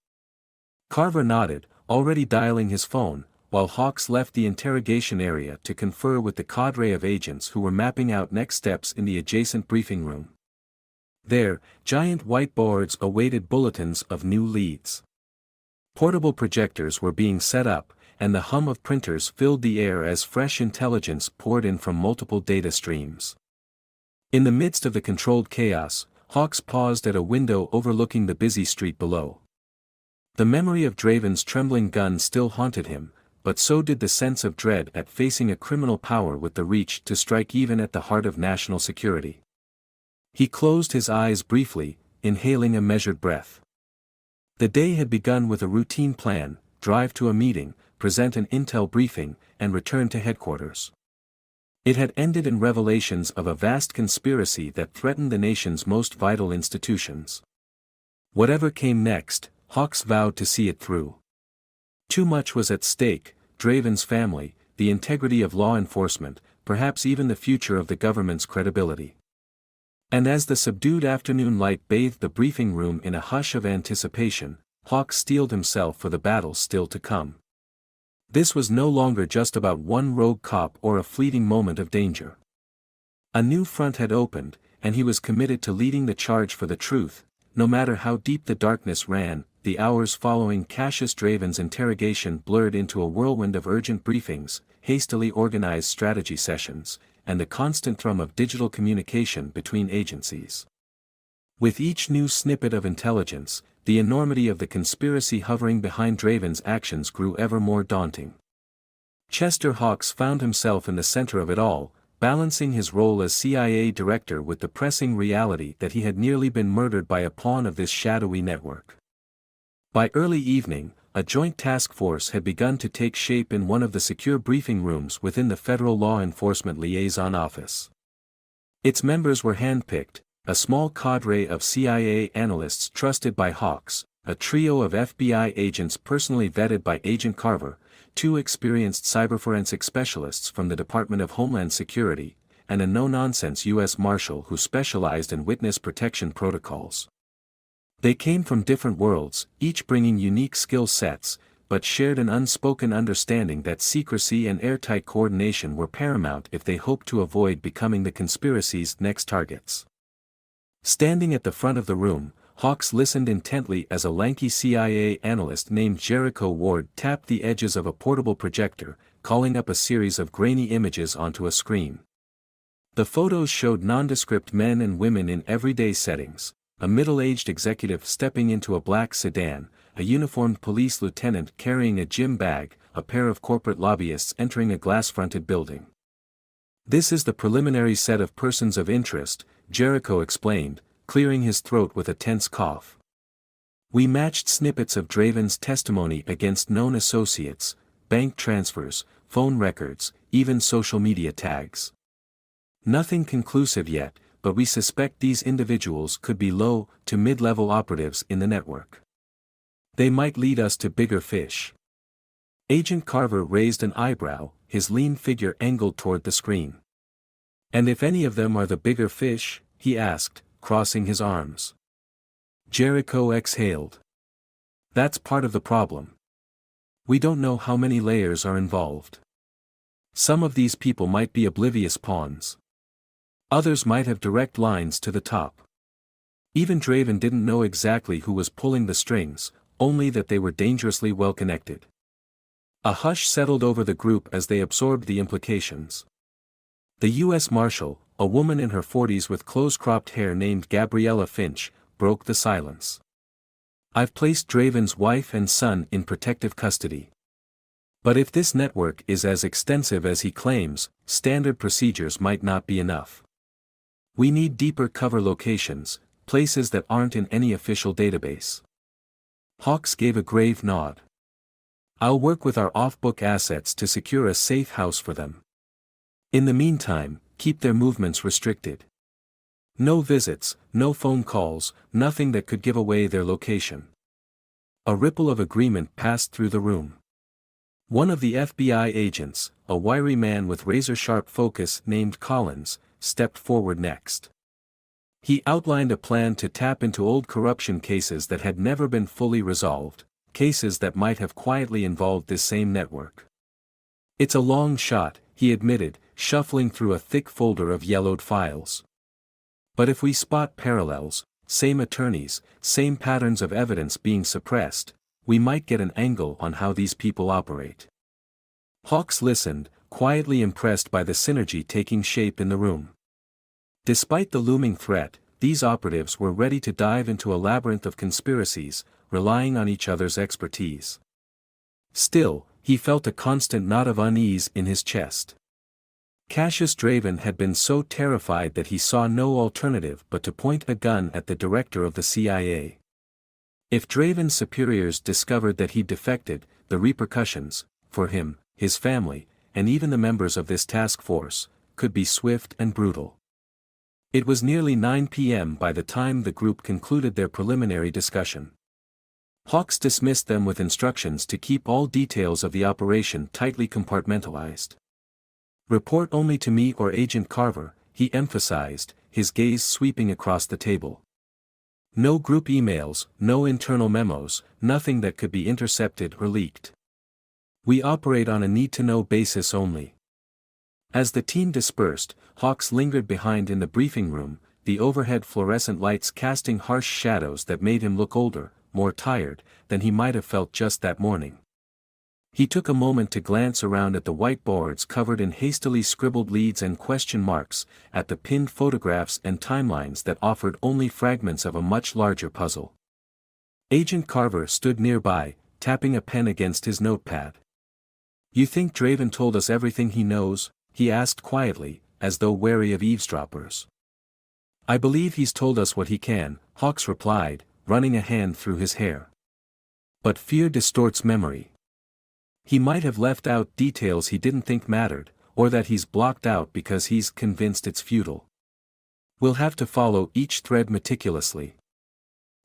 Carver nodded, already dialing his phone, while Hawks left the interrogation area to confer with the cadre of agents who were mapping out next steps in the adjacent briefing room. There, giant whiteboards awaited bulletins of new leads. Portable projectors were being set up, and the hum of printers filled the air as fresh intelligence poured in from multiple data streams. In the midst of the controlled chaos, Hawks paused at a window overlooking the busy street below. The memory of Draven's trembling gun still haunted him, but so did the sense of dread at facing a criminal power with the reach to strike even at the heart of national security. He closed his eyes briefly, inhaling a measured breath. The day had begun with a routine plan: drive to a meeting, present an intel briefing, and return to headquarters. It had ended in revelations of a vast conspiracy that threatened the nation's most vital institutions. Whatever came next, Hawks vowed to see it through. Too much was at stake: Draven's family, the integrity of law enforcement, perhaps even the future of the government's credibility. And as the subdued afternoon light bathed the briefing room in a hush of anticipation, Hawks steeled himself for the battle still to come. This was no longer just about one rogue cop or a fleeting moment of danger. A new front had opened, and he was committed to leading the charge for the truth, no matter how deep the darkness ran. The hours following Cassius Draven's interrogation blurred into a whirlwind of urgent briefings, hastily organized strategy sessions, and the constant thrum of digital communication between agencies. With each new snippet of intelligence, the enormity of the conspiracy hovering behind Draven's actions grew ever more daunting. Chester Hawkes found himself in the center of it all, balancing his role as CIA director with the pressing reality that he had nearly been murdered by a pawn of this shadowy network. By early evening, a joint task force had begun to take shape in one of the secure briefing rooms within the Federal Law Enforcement Liaison Office. Its members were handpicked, a small cadre of CIA analysts trusted by Hawkes, a trio of FBI agents personally vetted by Agent Carver, 2 experienced cyberforensic specialists from the Department of Homeland Security, and a no-nonsense U.S. Marshal who specialized in witness protection protocols. They came from different worlds, each bringing unique skill sets, but shared an unspoken understanding that secrecy and airtight coordination were paramount if they hoped to avoid becoming the conspiracy's next targets. Standing at the front of the room, Hawkes listened intently as a lanky CIA analyst named Jericho Ward tapped the edges of a portable projector, calling up a series of grainy images onto a screen. The photos showed nondescript men and women in everyday settings, a middle-aged executive stepping into a black sedan, a uniformed police lieutenant carrying a gym bag, a pair of corporate lobbyists entering a glass-fronted building. "This is the preliminary set of persons of interest," Jericho explained, clearing his throat with a tense cough. "We matched snippets of Draven's testimony against known associates, bank transfers, phone records, even social media tags. Nothing conclusive yet, but we suspect these individuals could be low to mid-level operatives in the network. They might lead us to bigger fish." Agent Carver raised an eyebrow, his lean figure angled toward the screen. "And if any of them are the bigger fish?" he asked, crossing his arms. Jericho exhaled. "That's part of the problem. We don't know how many layers are involved. Some of these people might be oblivious pawns. Others might have direct lines to the top. Even Draven didn't know exactly who was pulling the strings, only that they were dangerously well connected." A hush settled over the group as they absorbed the implications. The U.S. Marshal, a woman in her 40s with close-cropped hair named Gabriella Finch, broke the silence. "I've placed Draven's wife and son in protective custody. But if this network is as extensive as he claims, standard procedures might not be enough. We need deeper cover locations, places that aren't in any official database." Hawkes gave a grave nod. "I'll work with our off-book assets to secure a safe house for them. In the meantime, keep their movements restricted. No visits, no phone calls, nothing that could give away their location." A ripple of agreement passed through the room. One of the FBI agents, a wiry man with razor-sharp focus named Collins, stepped forward next. He outlined a plan to tap into old corruption cases that had never been fully resolved, cases that might have quietly involved this same network. "It's a long shot," he admitted, shuffling through a thick folder of yellowed files. "But if we spot parallels, same attorneys, same patterns of evidence being suppressed, we might get an angle on how these people operate." Hawkes listened, quietly impressed by the synergy taking shape in the room. Despite the looming threat, these operatives were ready to dive into a labyrinth of conspiracies, relying on each other's expertise. Still, he felt a constant knot of unease in his chest. Cassius Draven had been so terrified that he saw no alternative but to point a gun at the director of the CIA. If Draven's superiors discovered that he'd defected, the repercussions, for him, his family, and even the members of this task force, could be swift and brutal. It was nearly 9 p.m. by the time the group concluded their preliminary discussion. Hawkes dismissed them with instructions to keep all details of the operation tightly compartmentalized. "Report only to me or Agent Carver," he emphasized, his gaze sweeping across the table. "No group emails, no internal memos, nothing that could be intercepted or leaked. We operate on a need-to-know basis only." As the team dispersed, Hawkes lingered behind in the briefing room, the overhead fluorescent lights casting harsh shadows that made him look older, more tired, than he might have felt just that morning. He took a moment to glance around at the whiteboards covered in hastily scribbled leads and question marks, at the pinned photographs and timelines that offered only fragments of a much larger puzzle. Agent Carver stood nearby, tapping a pen against his notepad. "You think Draven told us everything he knows?" he asked quietly, as though wary of eavesdroppers. "I believe he's told us what he can," Hawks replied, running a hand through his hair. "But fear distorts memory. He might have left out details he didn't think mattered, or that he's blocked out because he's convinced it's futile. We'll have to follow each thread meticulously."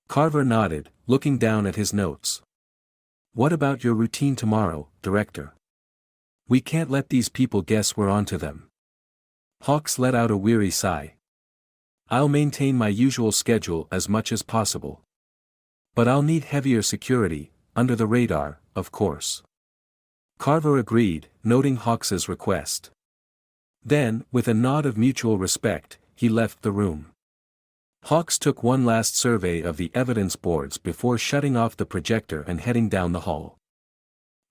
Carver nodded, looking down at his notes. "What about your routine tomorrow, Director? We can't let these people guess we're onto them." Hawks let out a weary sigh. "I'll maintain my usual schedule as much as possible. But I'll need heavier security, under the radar, of course." Carver agreed, noting Hawks's request. Then, with a nod of mutual respect, he left the room. Hawks took one last survey of the evidence boards before shutting off the projector and heading down the hall.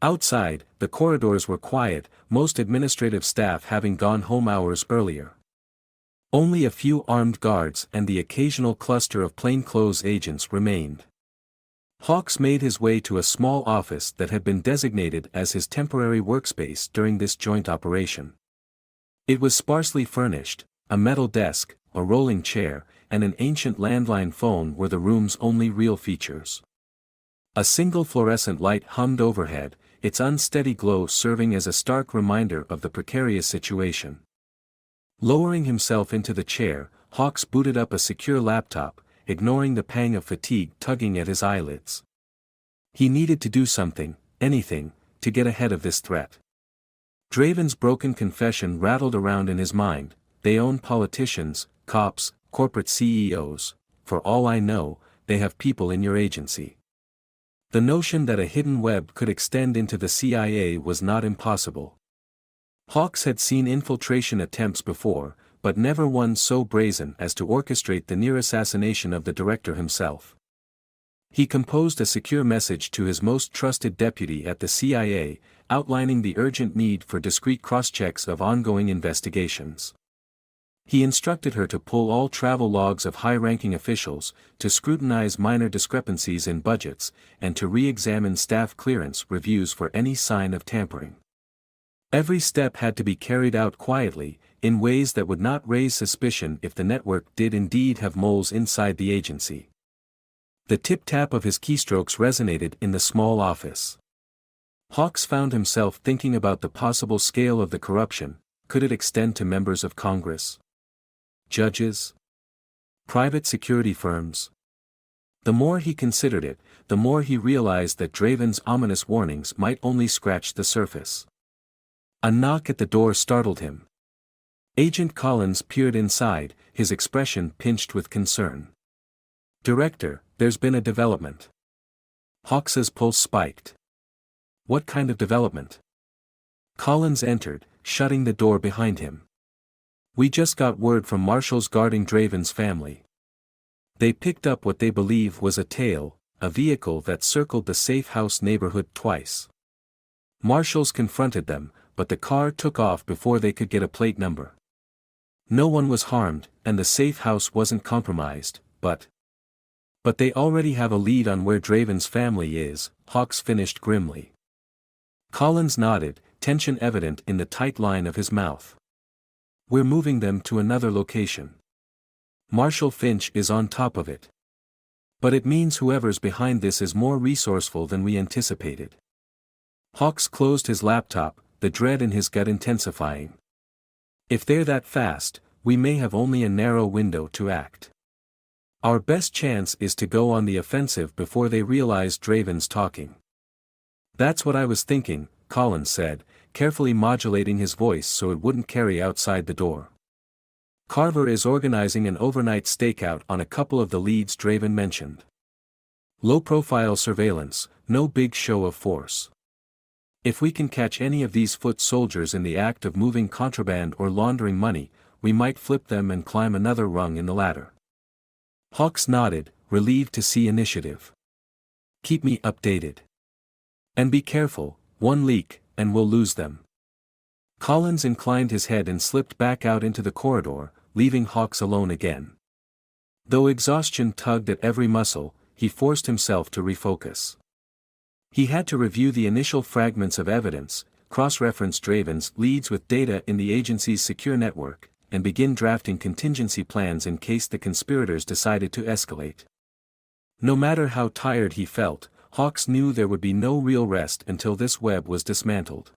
Outside, the corridors were quiet, most administrative staff having gone home hours earlier. Only a few armed guards and the occasional cluster of plainclothes agents remained. Hawks made his way to a small office that had been designated as his temporary workspace during this joint operation. It was sparsely furnished. A metal desk, a rolling chair, and an ancient landline phone were the room's only real features. A single fluorescent light hummed overhead, its unsteady glow serving as a stark reminder of the precarious situation. Lowering himself into the chair, Hawks booted up a secure laptop, ignoring the pang of fatigue tugging at his eyelids. He needed to do something, anything, to get ahead of this threat. Draven's broken confession rattled around in his mind. They own politicians, cops, corporate CEOs. For all I know, they have people in your agency. The notion that a hidden web could extend into the CIA was not impossible. Hawks had seen infiltration attempts before, but never one so brazen as to orchestrate the near assassination of the director himself. He composed a secure message to his most trusted deputy at the CIA, outlining the urgent need for discreet cross-checks of ongoing investigations. He instructed her to pull all travel logs of high-ranking officials, to scrutinize minor discrepancies in budgets, and to re-examine staff clearance reviews for any sign of tampering. Every step had to be carried out quietly, in ways that would not raise suspicion if the network did indeed have moles inside the agency. The tip-tap of his keystrokes resonated in the small office. Hawks found himself thinking about the possible scale of the corruption. Could it extend to members of Congress? Judges? Private security firms? The more he considered it, the more he realized that Draven's ominous warnings might only scratch the surface. A knock at the door startled him. Agent Collins peered inside, his expression pinched with concern. "Director, there's been a development." Hawks's pulse spiked. "What kind of development?" Collins entered, shutting the door behind him. "We just got word from marshals guarding Draven's family. They picked up what they believe was a tail, a vehicle that circled the safe house neighborhood twice. Marshals confronted them, but the car took off before they could get a plate number. No one was harmed, and the safe house wasn't compromised, but they already have a lead on where Draven's family is," Hawks finished grimly. Collins nodded, tension evident in the tight line of his mouth. "We're moving them to another location. Marshal Finch is on top of it. But it means whoever's behind this is more resourceful than we anticipated." Hawks closed his laptop, the dread in his gut intensifying. "If they're that fast, we may have only a narrow window to act. Our best chance is to go on the offensive before they realize Draven's talking." "That's what I was thinking," Collins said, carefully modulating his voice so it wouldn't carry outside the door. "Carver is organizing an overnight stakeout on a couple of the leads Draven mentioned. Low-profile surveillance, no big show of force. If we can catch any of these foot soldiers in the act of moving contraband or laundering money, we might flip them and climb another rung in the ladder." Hawks nodded, relieved to see initiative. "Keep me updated. And be careful, One leak, and we'll lose them. Collins inclined his head and slipped back out into the corridor, leaving Hawks alone again. Though exhaustion tugged at every muscle, he forced himself to refocus. He had to review the initial fragments of evidence, cross-reference Draven's leads with data in the agency's secure network, and begin drafting contingency plans in case the conspirators decided to escalate. No matter how tired he felt, Hawks knew there would be no real rest until this web was dismantled.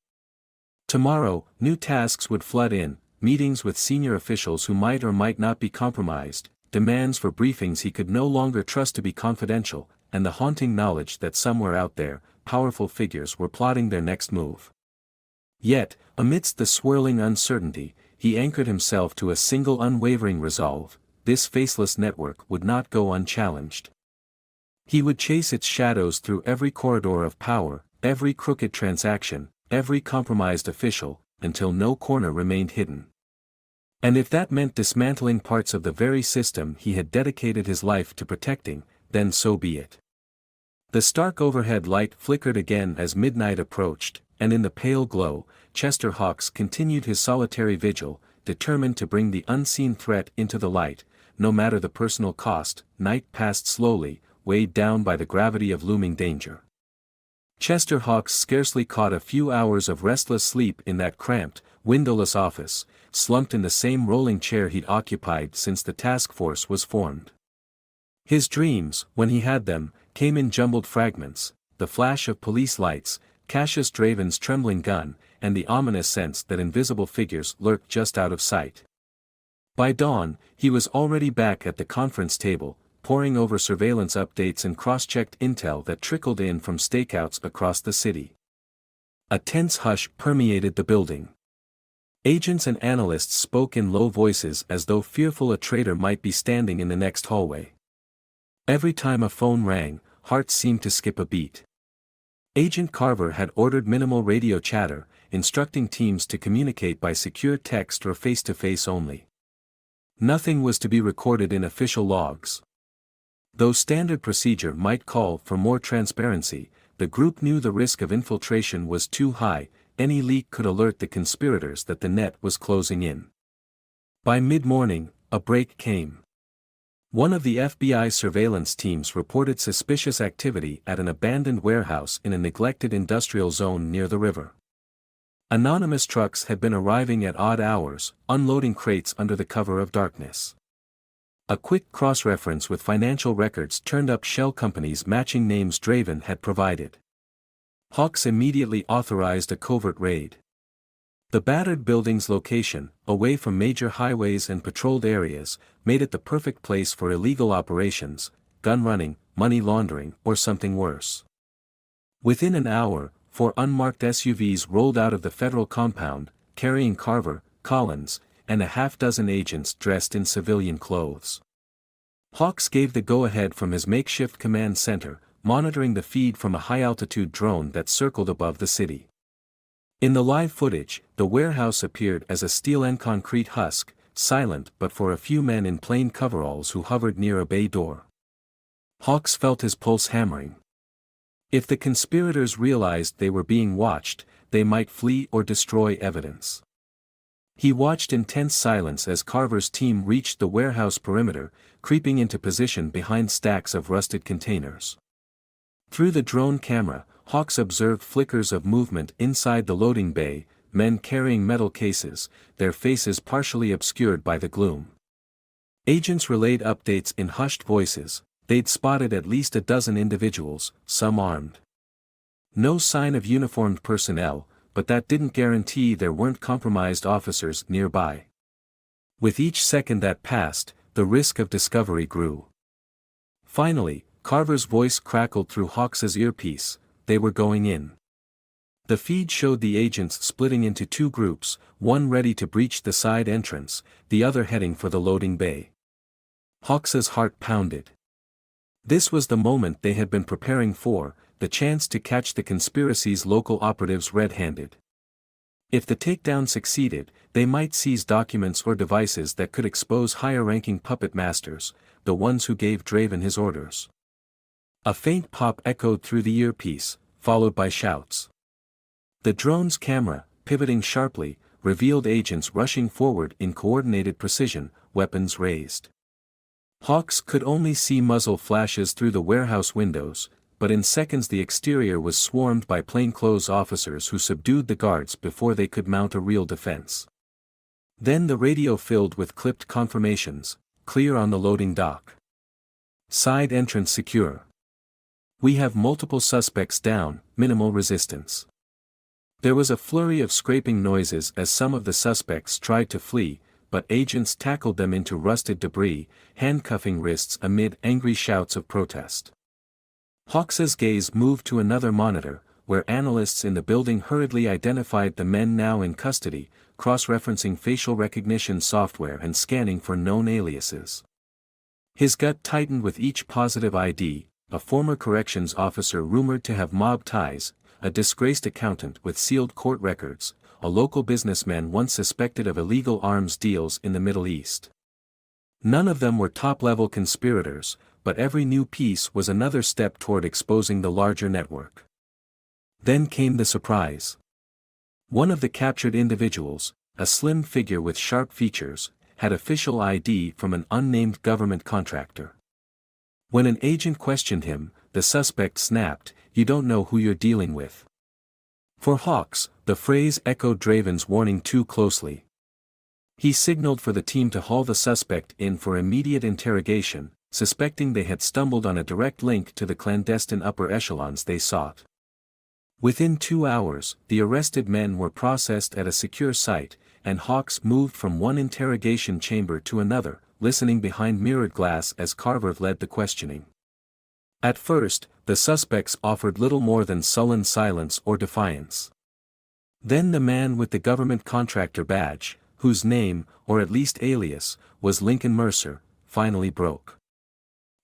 Tomorrow, new tasks would flood in, meetings with senior officials who might or might not be compromised, demands for briefings he could no longer trust to be confidential, and the haunting knowledge that somewhere out there, powerful figures were plotting their next move. Yet, amidst the swirling uncertainty, he anchored himself to a single unwavering resolve: this faceless network would not go unchallenged. He would chase its shadows through every corridor of power, every crooked transaction, every compromised official, until no corner remained hidden. And if that meant dismantling parts of the very system he had dedicated his life to protecting, then so be it. The stark overhead light flickered again as midnight approached, and in the pale glow, Chester Hawks continued his solitary vigil, determined to bring the unseen threat into the light, no matter the personal cost. Night passed slowly, weighed down by the gravity of looming danger. Chester Hawks scarcely caught a few hours of restless sleep in that cramped, windowless office, slumped in the same rolling chair he'd occupied since the task force was formed. His dreams, when he had them, came in jumbled fragments: the flash of police lights, Cassius Draven's trembling gun, and the ominous sense that invisible figures lurked just out of sight. By dawn, he was already back at the conference table, poring over surveillance updates and cross-checked intel that trickled in from stakeouts across the city. A tense hush permeated the building. Agents and analysts spoke in low voices as though fearful a traitor might be standing in the next hallway. Every time a phone rang, hearts seemed to skip a beat. Agent Carver had ordered minimal radio chatter, instructing teams to communicate by secure text or face-to-face only. Nothing was to be recorded in official logs. Though standard procedure might call for more transparency, the group knew the risk of infiltration was too high. Any leak could alert the conspirators that the net was closing in. By mid-morning, a break came. One of the FBI surveillance teams reported suspicious activity at an abandoned warehouse in a neglected industrial zone near the river. Anonymous trucks had been arriving at odd hours, unloading crates under the cover of darkness. A quick cross-reference with financial records turned up shell companies matching names Draven had provided. Hawks immediately authorized a covert raid. The battered building's location, away from major highways and patrolled areas, made it the perfect place for illegal operations, gun running, money laundering, or something worse. Within an hour, 4 unmarked SUVs rolled out of the federal compound, carrying Carver, Collins, and a half-dozen agents dressed in civilian clothes. Hawks gave the go-ahead from his makeshift command center, monitoring the feed from a high-altitude drone that circled above the city. In the live footage, the warehouse appeared as a steel and concrete husk, silent but for a few men in plain coveralls who hovered near a bay door. Hawks felt his pulse hammering. If the conspirators realized they were being watched, they might flee or destroy evidence. He watched in tense silence as Carver's team reached the warehouse perimeter, creeping into position behind stacks of rusted containers. Through the drone camera, Hawks observed flickers of movement inside the loading bay, men carrying metal cases, their faces partially obscured by the gloom. Agents relayed updates in hushed voices. They'd spotted at least a dozen individuals, some armed. No sign of uniformed personnel, but that didn't guarantee there weren't compromised officers nearby. With each second that passed, the risk of discovery grew. Finally, Carver's voice crackled through Hawks's earpiece: they were going in. The feed showed the agents splitting into 2 groups, one ready to breach the side entrance, the other heading for the loading bay. Hawks's heart pounded. This was the moment they had been preparing for, the chance to catch the conspiracy's local operatives red-handed. If the takedown succeeded, they might seize documents or devices that could expose higher-ranking puppet masters, the ones who gave Draven his orders. A faint pop echoed through the earpiece, followed by shouts. The drone's camera, pivoting sharply, revealed agents rushing forward in coordinated precision, weapons raised. Hawks could only see muzzle flashes through the warehouse windows, but in seconds the exterior was swarmed by plainclothes officers who subdued the guards before they could mount a real defense. Then the radio filled with clipped confirmations, clear on the loading dock. Side entrance secure. We have multiple suspects down, minimal resistance. There was a flurry of scraping noises as some of the suspects tried to flee, but agents tackled them into rusted debris, handcuffing wrists amid angry shouts of protest. Hawks's gaze moved to another monitor, where analysts in the building hurriedly identified the men now in custody, cross-referencing facial recognition software and scanning for known aliases. His gut tightened with each positive ID, a former corrections officer rumored to have mob ties, a disgraced accountant with sealed court records, a local businessman once suspected of illegal arms deals in the Middle East. None of them were top-level conspirators, but every new piece was another step toward exposing the larger network. Then came the surprise. One of the captured individuals, a slim figure with sharp features, had official ID from an unnamed government contractor. When an agent questioned him, the suspect snapped, "You don't know who you're dealing with." For Hawks, the phrase echoed Draven's warning too closely. He signaled for the team to haul the suspect in for immediate interrogation, suspecting they had stumbled on a direct link to the clandestine upper echelons they sought. Within 2 hours, the arrested men were processed at a secure site, and Hawks moved from one interrogation chamber to another, listening behind mirrored glass as Carver led the questioning. At first, the suspects offered little more than sullen silence or defiance. Then the man with the government contractor badge, whose name, or at least alias, was Lincoln Mercer, finally broke.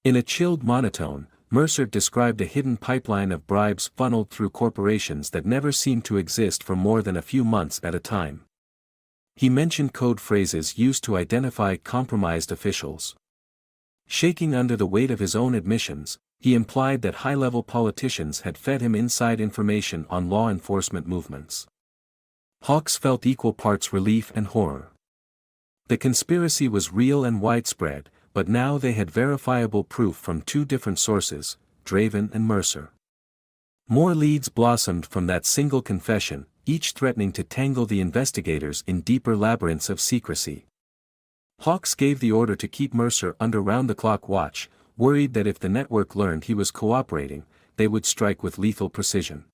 In a chilled monotone, Mercer described a hidden pipeline of bribes funneled through corporations that never seemed to exist for more than a few months at a time. He mentioned code phrases used to identify compromised officials. Shaking under the weight of his own admissions, he implied that high-level politicians had fed him inside information on law enforcement movements. Hawks felt equal parts relief and horror. The conspiracy was real and widespread, but now they had verifiable proof from two different sources, Draven and Mercer. More leads blossomed from that single confession, each threatening to tangle the investigators in deeper labyrinths of secrecy. Hawks gave the order to keep Mercer under round-the-clock watch, worried that if the network learned he was cooperating, they would strike with lethal precision.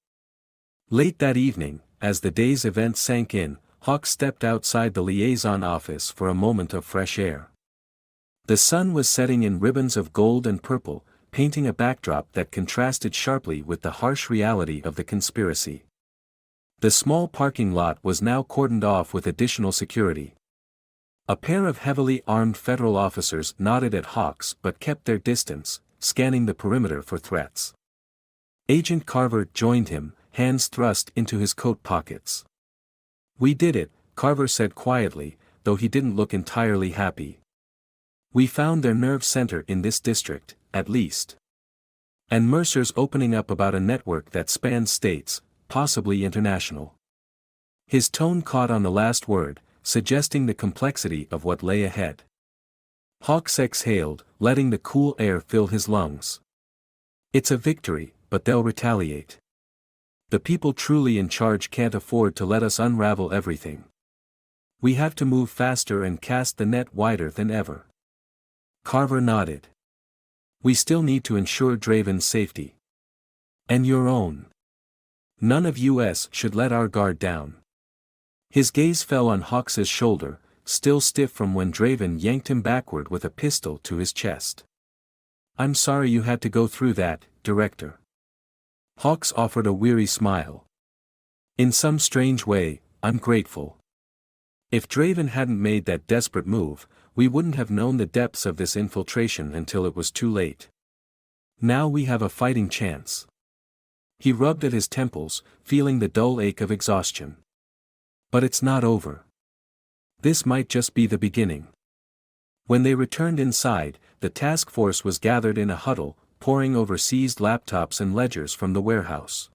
Late that evening, as the day's events sank in, Hawks stepped outside the liaison office for a moment of fresh air. The sun was setting in ribbons of gold and purple, painting a backdrop that contrasted sharply with the harsh reality of the conspiracy. The small parking lot was now cordoned off with additional security. A pair of heavily armed federal officers nodded at Hawks but kept their distance, scanning the perimeter for threats. Agent Carver joined him, hands thrust into his coat pockets. "We did it," Carver said quietly, though he didn't look entirely happy. "We found their nerve center in this district, at least. And Mercer's opening up about a network that spans states, possibly international." His tone caught on the last word, suggesting the complexity of what lay ahead. Hawks exhaled, letting the cool air fill his lungs. "It's a victory, but they'll retaliate. The people truly in charge can't afford to let us unravel everything. We have to move faster and cast the net wider than ever." Carver nodded. "We still need to ensure Draven's safety. And your own. None of us should let our guard down." His gaze fell on Hawks's shoulder, still stiff from when Draven yanked him backward with a pistol to his chest. "I'm sorry you had to go through that, Director." Hawks offered a weary smile. "In some strange way, I'm grateful. If Draven hadn't made that desperate move, we wouldn't have known the depths of this infiltration until it was too late. Now we have a fighting chance." He rubbed at his temples, feeling the dull ache of exhaustion. "But it's not over. This might just be the beginning." When they returned inside, the task force was gathered in a huddle, poring over seized laptops and ledgers from the warehouse.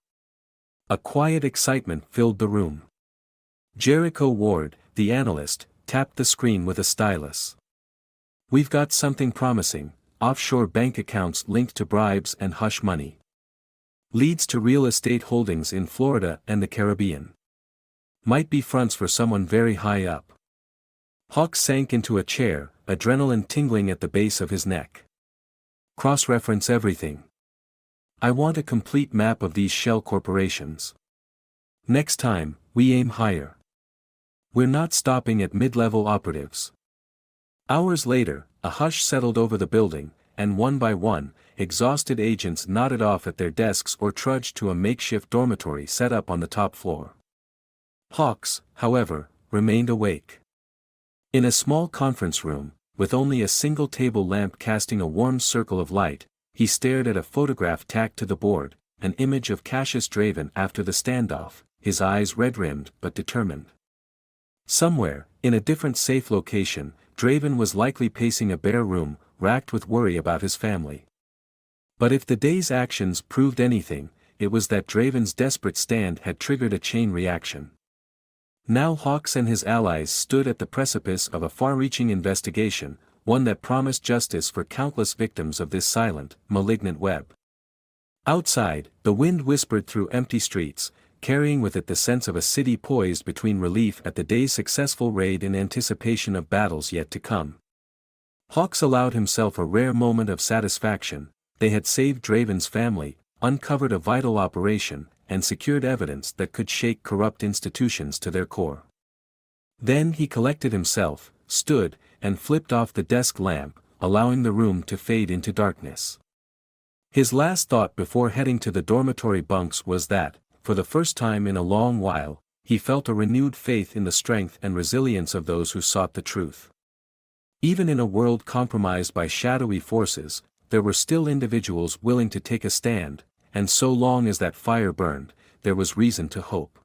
A quiet excitement filled the room. Jericho Ward, the analyst, tapped the screen with a stylus. "We've got something promising: offshore bank accounts linked to bribes and hush money. Leads to real estate holdings in Florida and the Caribbean. Might be fronts for someone very high up." Hawks sank into a chair, adrenaline tingling at the base of his neck. "Cross-reference everything. I want a complete map of these shell corporations. Next time, we aim higher. We're not stopping at mid-level operatives." Hours later, a hush settled over the building, and one by one, exhausted agents nodded off at their desks or trudged to a makeshift dormitory set up on the top floor. Hawks, however, remained awake. In a small conference room, with only a single table lamp casting a warm circle of light, he stared at a photograph tacked to the board, an image of Cassius Draven after the standoff, his eyes red-rimmed but determined. Somewhere, in a different safe location, Draven was likely pacing a bare room, racked with worry about his family. But if the day's actions proved anything, it was that Draven's desperate stand had triggered a chain reaction. Now Hawks and his allies stood at the precipice of a far-reaching investigation, one that promised justice for countless victims of this silent, malignant web. Outside, the wind whispered through empty streets, carrying with it the sense of a city poised between relief at the day's successful raid and anticipation of battles yet to come. Hawks allowed himself a rare moment of satisfaction. They had saved Draven's family, uncovered a vital operation, and secured evidence that could shake corrupt institutions to their core. Then he collected himself, stood, and flipped off the desk lamp, allowing the room to fade into darkness. His last thought before heading to the dormitory bunks was that, for the first time in a long while, he felt a renewed faith in the strength and resilience of those who sought the truth. Even in a world compromised by shadowy forces, there were still individuals willing to take a stand, and so long as that fire burned, there was reason to hope.